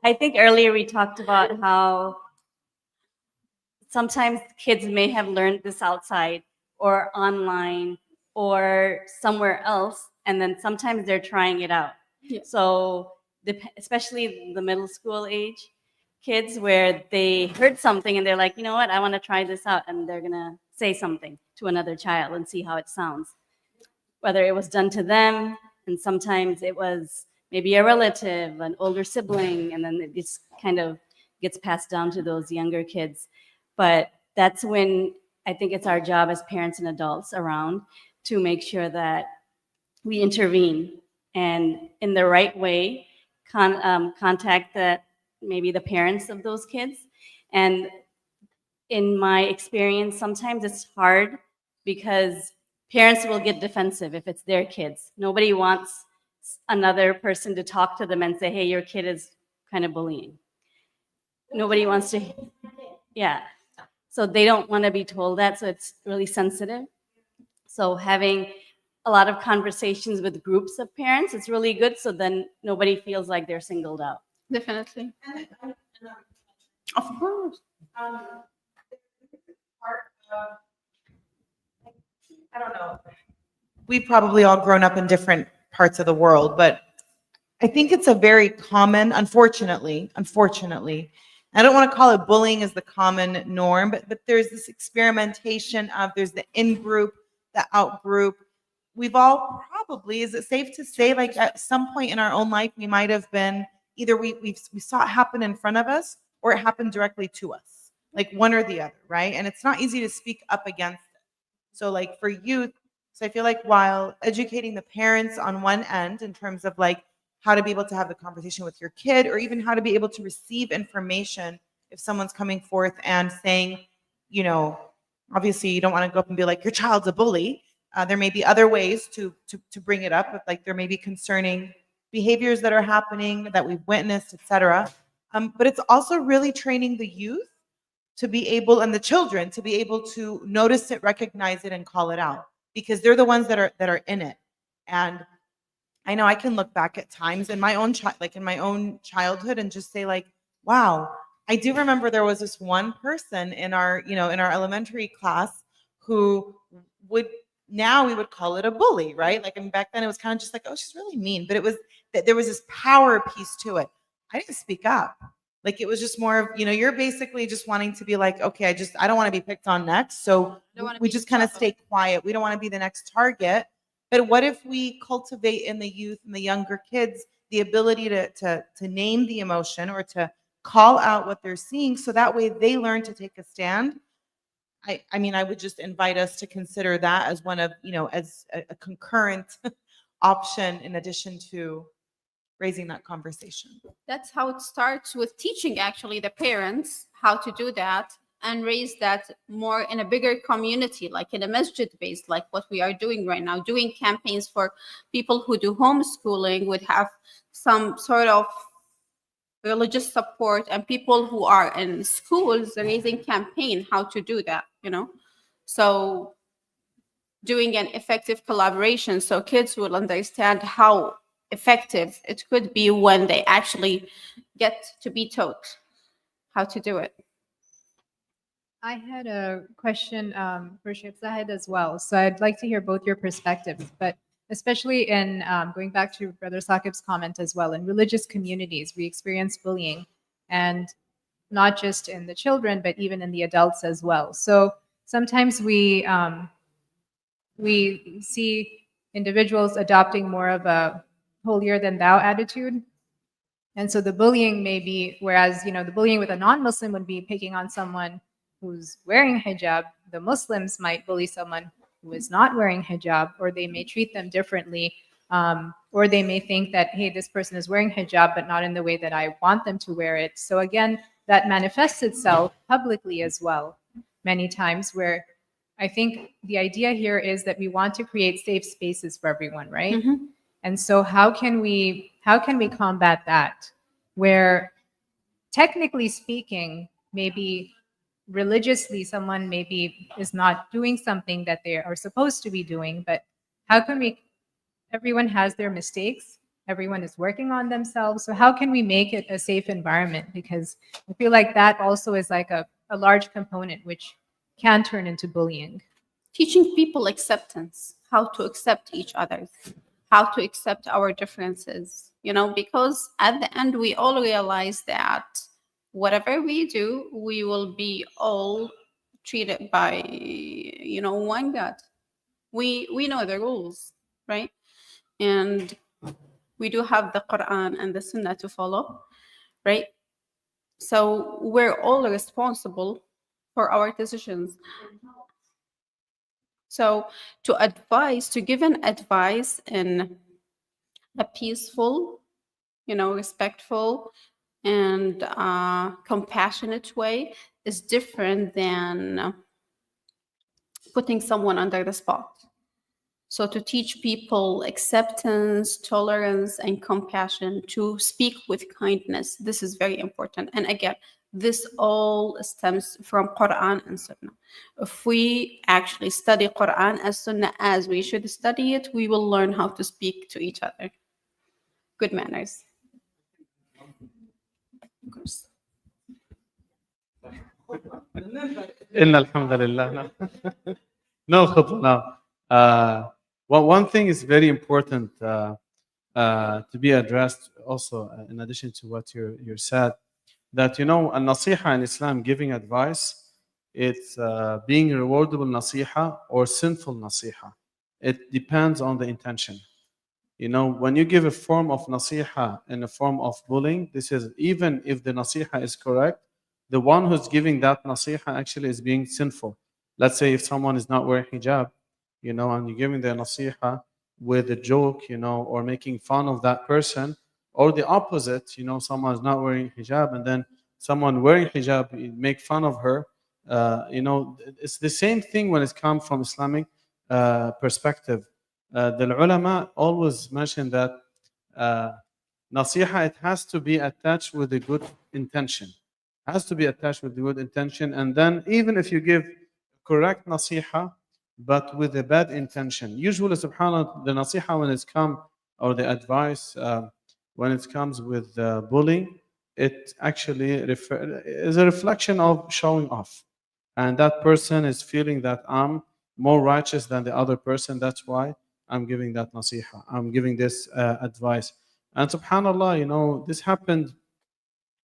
I think earlier we talked about how sometimes kids may have learned this outside or online or somewhere else, and then sometimes they're trying it out. Yeah. So especially the middle school age kids, where they heard something and they're like, you know what, I want to try this out, and they're gonna say something to another child and see how it sounds. Whether it was done to them, and sometimes it was maybe a relative, an older sibling, and then it just kind of gets passed down to those younger kids. But that's when I think it's our job as parents and adults around to make sure that we intervene and in the right way contact maybe the parents of those kids. And in my experience, sometimes it's hard because parents will get defensive if it's their kids. Nobody wants another person to talk to them and say, hey, your kid is kind of bullying. Nobody wants to, yeah. So they don't want to be told that, so it's really sensitive. So having a lot of conversations with groups of parents, it's really good, so then nobody feels like they're singled out. Definitely. And Of course. part of, I don't know. We've probably all grown up in different parts of the world, but I think it's a very common, unfortunately, I don't want to call it bullying as the common norm, but there's this experimentation of there's the in-group, the out-group. We've all probably, is it safe to say, like at some point in our own life, we might have been either we saw it happen in front of us or it happened directly to us, like one or the other, right? And it's not easy to speak up against it. So like for youth, so I feel like while educating the parents on one end in terms of like how to be able to have the conversation with your kid, or even how to be able to receive information if someone's coming forth and saying, you know, obviously you don't want to go up and be like, your child's a bully. There may be other ways to bring it up, like there may be concerning behaviors that are happening that we've witnessed, etc. But it's also really training the youth to be able, and the children to be able to notice it, recognize it, and call it out, because they're the ones that are in it. And I know I can look back at times in my own childhood and just say like, wow, I do remember there was this one person in our, in our elementary class who would, now we would call it a bully, right? Like, I mean, back then it was kind of just like, oh, she's really mean, but it was that there was this power piece to it. I didn't speak up. Like, it was just more of, you're basically just wanting to be like, okay, I don't want to be picked on next. So we just kind of stay quiet. We don't want to be the next target. But what if we cultivate in the youth and the younger kids the ability to name the emotion or to call out what they're seeing, so that way they learn to take a stand? I mean, I would just invite us to consider that as one of, as a concurrent option in addition to raising that conversation. That's how it starts, with teaching actually the parents how to do that and raise that more in a bigger community, like in a masjid based, like what we are doing right now, doing campaigns for people who do homeschooling, would have some sort of religious support, and people who are in schools raising campaign how to do that, so doing an effective collaboration so kids will understand how effective it could be when they actually get to be taught how to do it. I had a question for Sheikh Zahed as well. So I'd like to hear both your perspectives, but especially in going back to Brother Saqib's comment as well, in religious communities, we experience bullying, and not just in the children, but even in the adults as well. So sometimes we see individuals adopting more of a holier than thou attitude. And so the bullying may be, whereas, the bullying with a non-Muslim would be picking on someone who's wearing hijab, the Muslims might bully someone who is not wearing hijab, or they may treat them differently, or they may think that, hey, this person is wearing hijab, but not in the way that I want them to wear it. So again, that manifests itself publicly as well, many times, where I think the idea here is that we want to create safe spaces for everyone, right? Mm-hmm. And so how can we combat that, where technically speaking, maybe religiously someone maybe is not doing something that they are supposed to be doing, but how can everyone has their mistakes, everyone is working on themselves, so how can we make it a safe environment? Because I feel like that also is like a large component which can turn into bullying. Teaching people acceptance, how to accept each other, how to accept our differences, because at the end we all realize that whatever we do, we will be all treated by, one God. We know the rules, right? And we do have the Quran and the Sunnah to follow, right? So we're all responsible for our decisions. So to give an advice in a peaceful, respectful and compassionate way is different than putting someone under the spot. So to teach people acceptance, tolerance, and compassion, to speak with kindness, this is very important. And again, this all stems from Quran and Sunnah. If we actually study Quran and Sunnah as we should study it, we will learn how to speak to each other. Good manners. Of course. إن الحمد لله. No khutbah, no. One thing is very important to be addressed also, in addition to what you said, that a nasiha in Islam, giving advice, it's being rewardable nasiha or sinful nasiha. It depends on the intention. When you give a form of nasiha in a form of bullying, this is, even if the nasiha is correct, the one who's giving that nasiha actually is being sinful. Let's say if someone is not wearing hijab, and you're giving the nasiha with a joke, or making fun of that person, or the opposite, someone is not wearing hijab and then someone wearing hijab, you make fun of her. It's the same thing when it comes from Islamic perspective. The ulama always mention that nasiha, it has to be attached with a good intention. Has to be attached with the good intention. And then even if you give correct nasiha, but with a bad intention, usually, subhanAllah, the nasiha when it's come, or the advice when it comes with bullying, it actually is a reflection of showing off. And that person is feeling that I'm more righteous than the other person. That's why I'm giving that nasiha. I'm giving this advice. And subhanAllah, this happened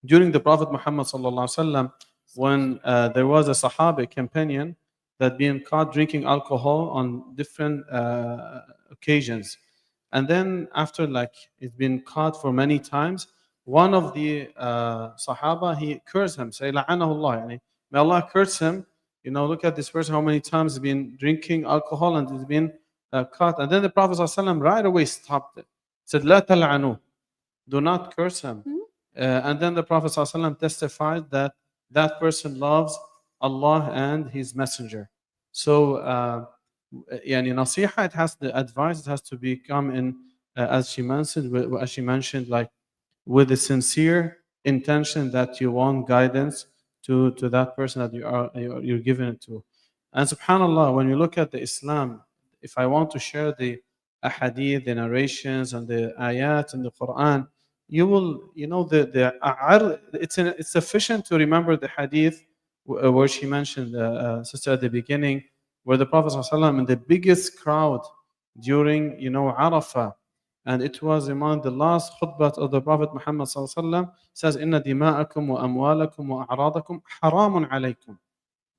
during the Prophet Muhammad sallallahu alaihi wasallam, when there was a Sahabi companion that been caught drinking alcohol on different occasions. And then after it's been caught for many times, one of the Sahaba, he cursed him, say, لعنه الله, يعني, may Allah curse him. Look at this person, how many times he's been drinking alcohol and he's been caught. And then the Prophet ﷺ right away stopped it. Said, لا تلعنوه, do not curse him. And then the Prophet ﷺ testified that that person loves Allah and His Messenger. So, nasiha, it has the advice, it has to become in, as she mentioned, like with a sincere intention that you want guidance to that person that you're giving it to. And subhanAllah, when you look at the Islam, if I want to share the ahadith, the narrations, and the ayat in the Quran, you will, it's sufficient to remember the hadith where she mentioned, sister, at the beginning, where the Prophet ﷺ in the biggest crowd during, Arafah, and it was among the last khutbah of the Prophet Muhammad ﷺ, says, إِنَّ دِمَاءَكُمْ وَأَمْوَالَكُمْ وَأَعْرَاضَكُمْ حَرَامٌ عَلَيْكُمْ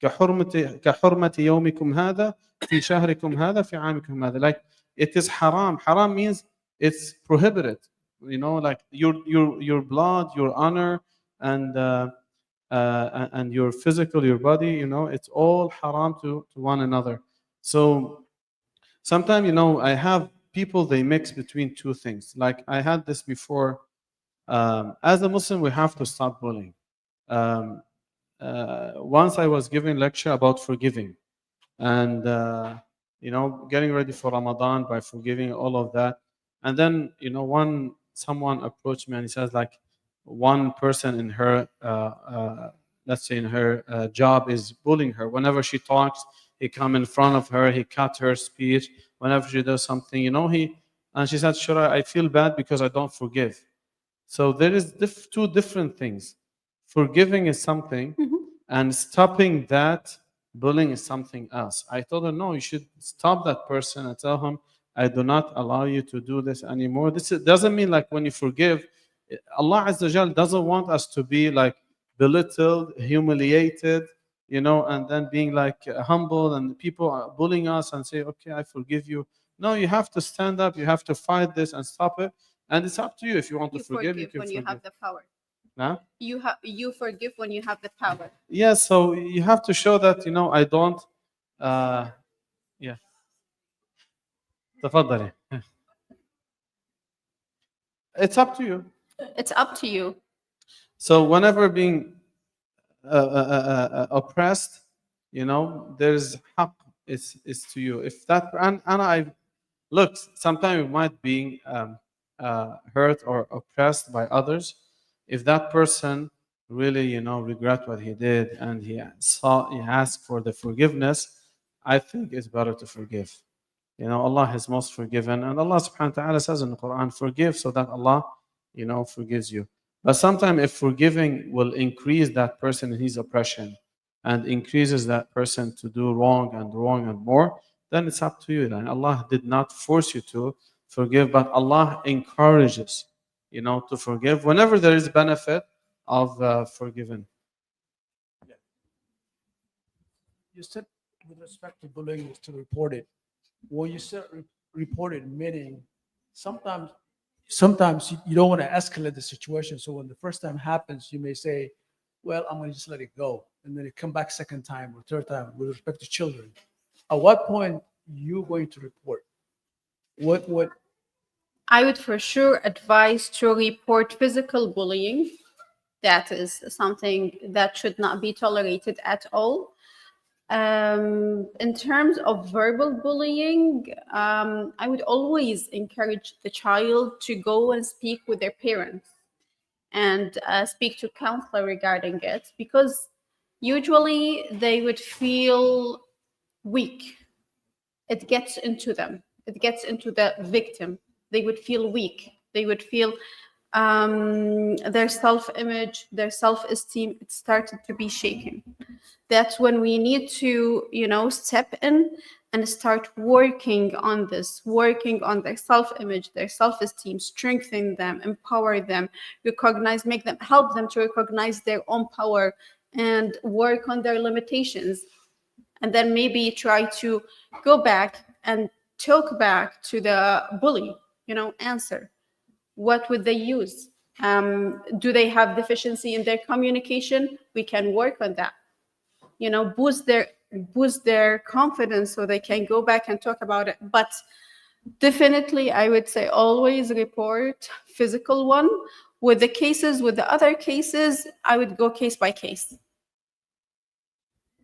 كحرمة يومكم هذا في شهركم هذا في عامكم هذا. Like, it is haram. Haram means it's prohibited. Like your blood, your honor, and your physical, your body, it's all haram to one another. So sometimes, I have people, they mix between two things. Like I had this before. As a Muslim, we have to stop bullying. Once I was giving a lecture about forgiving, and getting ready for Ramadan by forgiving all of that. And then someone approached me and he says, like, one person in her let's say in her job is bullying her. Whenever she talks, he come in front of her, he cut her speech. Whenever she does something, and she said, Shura, I feel bad because I don't forgive. So there is two different things. Forgiving is something, and stopping that bullying is something else. I told her, no, you should stop that person and tell him, I do not allow you to do this anymore. Doesn't mean like when you forgive, Allah Azza wa Jal doesn't want us to be like belittled, humiliated, and then being like humble, and people are bullying us and say, okay, I forgive you. No, you have to stand up, you have to fight this and stop it. And it's up to you. If you want to forgive, you can when forgive. you have the power. Huh? You forgive when you have the power. Yeah, so you have to show that, I don't. Yeah. تفضلي. It's up to you. It's up to you. So whenever being oppressed, there's haq is to you. If that and I look, sometimes we might be hurt or oppressed by others. If that person really, regret what he did and he asked for the forgiveness, I think it's better to forgive. Allah is most forgiven, and Allah subhanahu wa ta'ala says in the Quran, forgive so that Allah, forgives you. But sometimes if forgiving will increase that person in his oppression and increases that person to do wrong and more, then it's up to you. And Allah did not force you to forgive, but Allah encourages, to forgive whenever there is benefit of forgiving. You said with respect to bullying is to report it. When you said report it, meaning sometimes you don't want to escalate the situation. So when the first time happens, you may say, well, I'm going to just let it go. And then it come back second time or third time with respect to children. At what point you going to report? What? I would for sure advise to report physical bullying. That is something that should not be tolerated at all. In terms of verbal bullying, I would always encourage the child to go and speak with their parents and speak to counselor regarding it, because usually they would feel weak. It gets into them. It gets into the victim. They would feel weak. They would feel their self-image, their self-esteem, it started to be shaken. That's when we need to, step in and start working on this, working on their self-image, their self-esteem, strengthen them, empower them, help them to recognize their own power and work on their limitations. And then maybe try to go back and talk back to the bully, answer. What would they use? Do they have deficiency in their communication? We can work on that. Boost their confidence so they can go back and talk about it. But definitely, I would say always report physical one. With the other cases, I would go case by case.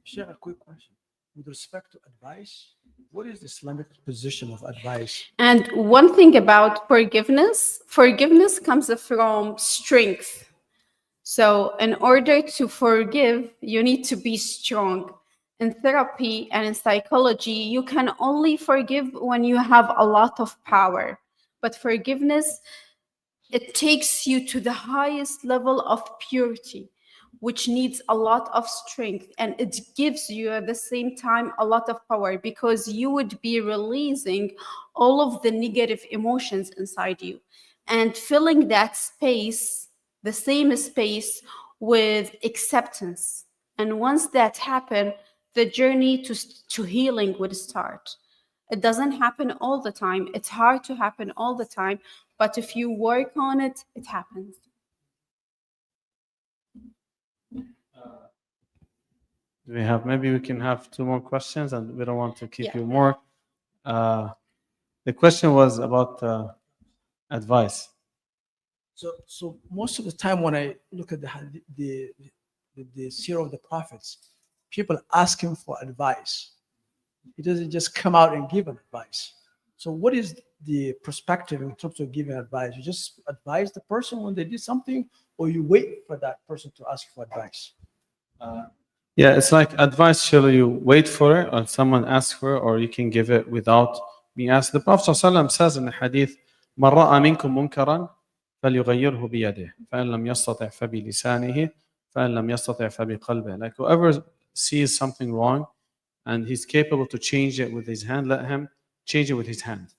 Share a quick question. With respect to advice, what is the Islamic position of advice? And one thing about forgiveness comes from strength. So in order to forgive, you need to be strong. In therapy and in psychology, you can only forgive when you have a lot of power. But forgiveness, it takes you to the highest level of purity, which needs a lot of strength, and it gives you at the same time a lot of power, because you would be releasing all of the negative emotions inside you and filling that space, the same space, with acceptance. And once that happens, the journey to healing would start. It doesn't happen all the time. It's hard to happen all the time, but if you work on it, it happens. Maybe we can have two more questions, and we don't want to keep you more. The question was about advice. So most of the time when I look at the seerah of the prophets, people ask him for advice. He doesn't just come out and give advice. So what is the perspective in terms of giving advice? You just advise the person when they did something, or you wait for that person to ask for advice? Yeah, it's like advice. Shall you wait for it, or someone asks for it, or you can give it without being asked? The Prophet ﷺ says in the hadith, مَنْ رَأَى مِنْكُمْ مُنْكَرًا فَلْيُغَيِّرْهُ بِيَدِهِ فَإِنْ لَمْ يَسْتَطِعْ فَبِلِسَانِهِ فَإِنْ لَمْ يَسْتَطِعْ فَبِقَلْبِهِ. Like whoever sees something wrong and he's capable to change it with his hand, let him change it with his hand.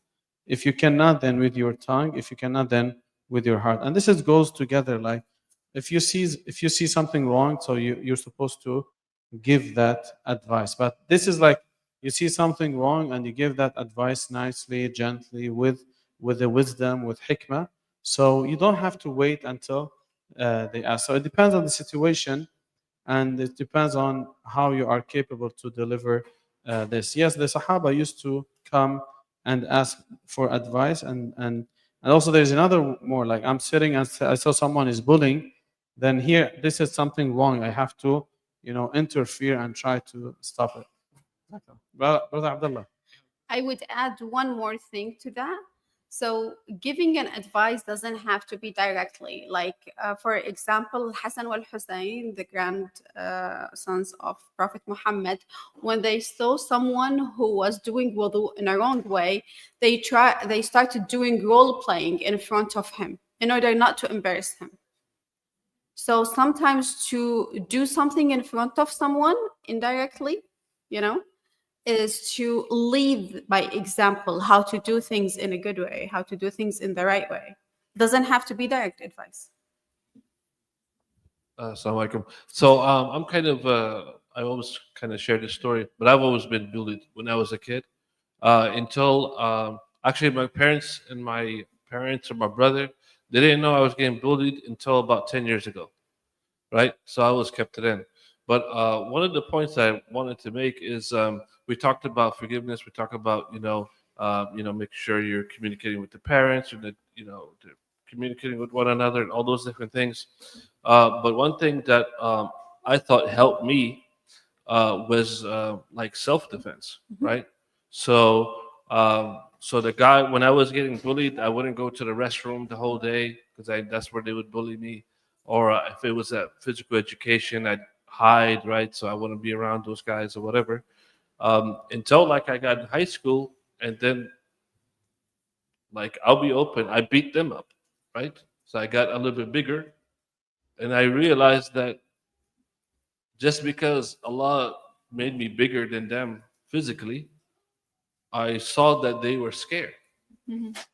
If you cannot, then with your tongue. If you cannot, then with your heart. And this goes together. Like if you see something wrong, so you're supposed to give that advice. But this is like you see something wrong and you give that advice nicely, gently, with the wisdom, with hikmah. So you don't have to wait until they ask. So it depends on the situation, and it depends on how you are capable to deliver this. Yes, the Sahaba used to come and ask for advice, and also there's another more like I'm sitting and I saw someone is bullying, then here this is something wrong. I have to, interfere and try to stop it. Brother Abdullah. I would add one more thing to that. So, giving an advice doesn't have to be directly. Like, for example, Hassan wal Hussein, the grandsons of Prophet Muhammad, when they saw someone who was doing wudu in a wrong way, they started doing role playing in front of him in order not to embarrass him. So sometimes to do something in front of someone indirectly, is to lead by example how to do things in a good way, how to do things in the right way. Doesn't have to be direct advice. Assalamu alaikum. So I'm kind of I always kind of share this story, but I've always been bullied when I was a kid. Until actually my parents and my parents or my brother, they didn't know I was getting bullied until about 10 years ago, right? So I was kept it in. But one of the points I wanted to make is we talked about forgiveness. We talked about make sure you're communicating with the parents, or that they're communicating with one another, and all those different things. But one thing that I thought helped me was like self-defense, right? So the guy, when I was getting bullied, I wouldn't go to the restroom the whole day because that's where they would bully me. Or if it was at physical education, I'd hide, right? So I wouldn't be around those guys or whatever. Until like I got in high school, and then like I'll be open, I beat them up, right? So I got a little bit bigger, and I realized that just because Allah made me bigger than them physically, I saw that they were scared.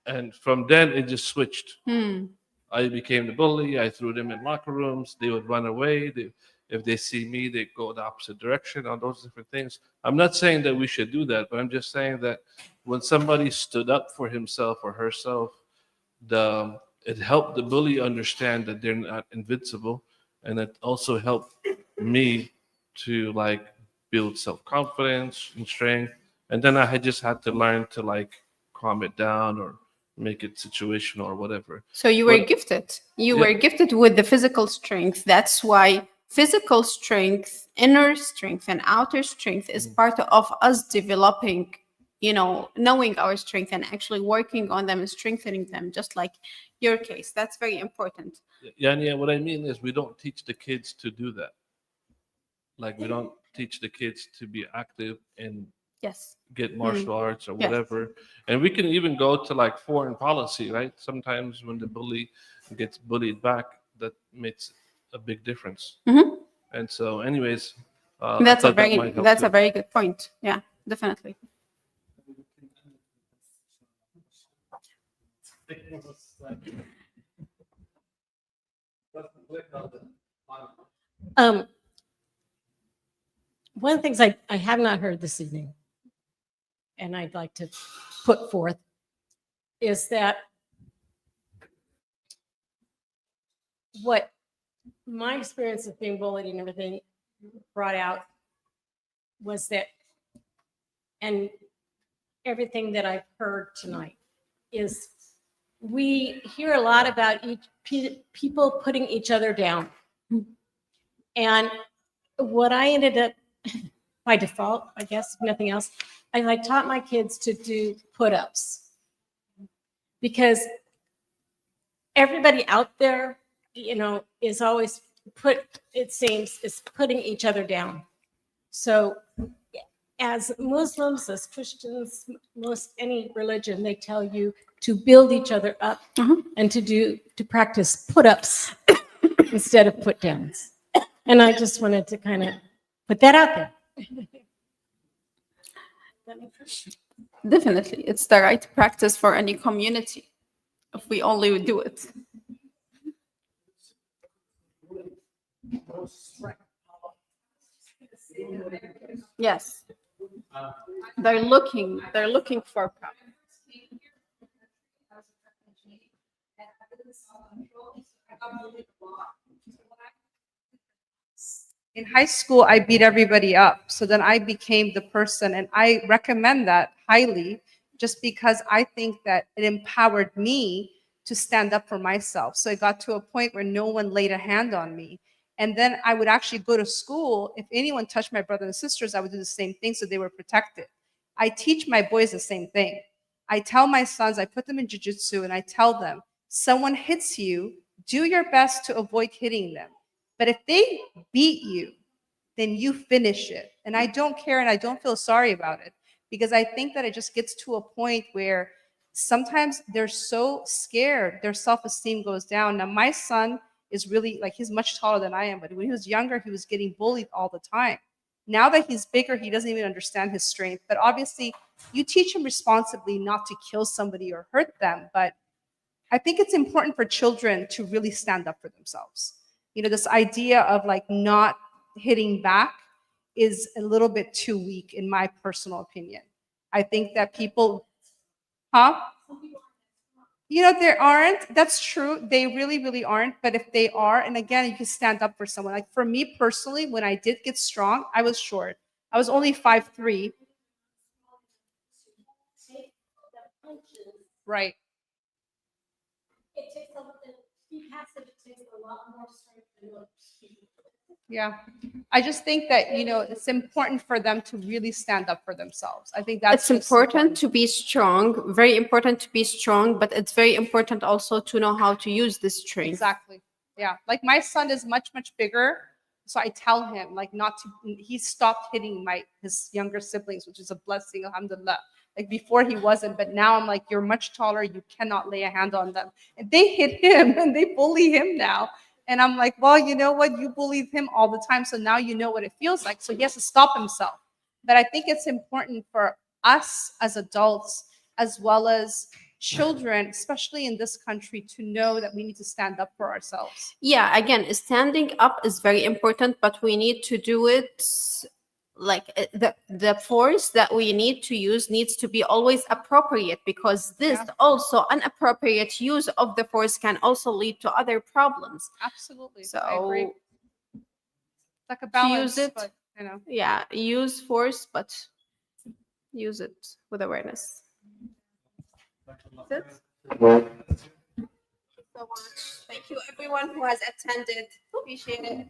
And from then it just switched. I became the bully. I threw them in locker rooms. They would run away. If they see me, they go the opposite direction on those different things. I'm not saying that we should do that, but I'm just saying that when somebody stood up for himself or herself, it helped the bully understand that they're not invincible, and it also helped me to like build self-confidence and strength. And then I just had to learn to like calm it down or make it situational or whatever. So you were But- gifted. You Yeah. were gifted with the physical strength. That's why physical strength, inner strength, and outer strength is part of us developing, knowing our strength and actually working on them and strengthening them, just like your case. That's very important. Yeah, what I mean is we don't teach the kids to do that. Like we don't teach the kids to be active and Yes. get martial arts or Yes. whatever. And we can even go to like foreign policy, right? Sometimes when the bully gets bullied back, that makes a big difference. Mhm. And so, anyways, That's a I thought that might help that's too. a very good point. Yeah, definitely. One of the things I have not heard this evening, and I'd like to put forth, is that what my experience of being bullied and everything brought out was that, and everything that I've heard tonight, is we hear a lot about people putting each other down. And what I ended up, by default, I guess, if nothing else, I taught my kids to do put-ups. Because everybody out there, is always it seems, is putting each other down. So as Muslims, as Christians, most any religion, they tell you to build each other up and to practice put-ups instead of put-downs. And I just wanted to kind of put that out there. Definitely. It's the right practice for any community if we only do it. Yes. They're looking for problems. In high school, I beat everybody up. So then I became the person, and I recommend that highly just because I think that it empowered me to stand up for myself. So it got to a point where no one laid a hand on me. And then I would actually go to school. If anyone touched my brothers and sisters, I would do the same thing so they were protected. I teach my boys the same thing. I tell my sons, I put them in jujitsu, and I tell them, someone hits you, do your best to avoid hitting them. But if they beat you, then you finish it. And I don't care and I don't feel sorry about it because I think that it just gets to a point where sometimes they're so scared, their self-esteem goes down. Now, my son is really like, he's much taller than I am, but when he was younger, he was getting bullied all the time. Now that he's bigger, he doesn't even understand his strength. But obviously, you teach him responsibly not to kill somebody or hurt them. But I think it's important for children to really stand up for themselves. You know, this idea of like not hitting back is a little bit too weak, in my personal opinion. I think that people, huh? You know, there aren't. That's true. They really, really aren't. But if they are, and again, you can stand up for someone. Like for me personally, when I did get strong, I was short. I was only 5'3". Right. It takes a lot, to be passive, it takes a lot more strength than what Yeah. I just think that, you know, it's important for them to really stand up for themselves. I think that's It's important to be strong, very important to be strong, but it's very important also to know how to use this strength. Exactly. Yeah. Like my son is much, much bigger. So I tell him like not to, he stopped hitting his younger siblings, which is a blessing, alhamdulillah. Like before he wasn't, but now I'm like, you're much taller. You cannot lay a hand on them. And they hit him and they bully him now. And I'm like, well, you know what? You bullied him all the time. So now you know what it feels like. So he has to stop himself. But I think it's important for us as adults, as well as children, especially in this country, to know that we need to stand up for ourselves. Yeah, again, standing up is very important, but we need to do it like the force that we need to use needs to be always appropriate, because this also inappropriate use of the force can also lead to other problems. Absolutely. So I agree. It's like a balance, use it, but you know. yeah, use force, but use it with awareness. That's it. So much. Thank you everyone who has attended. Appreciate it.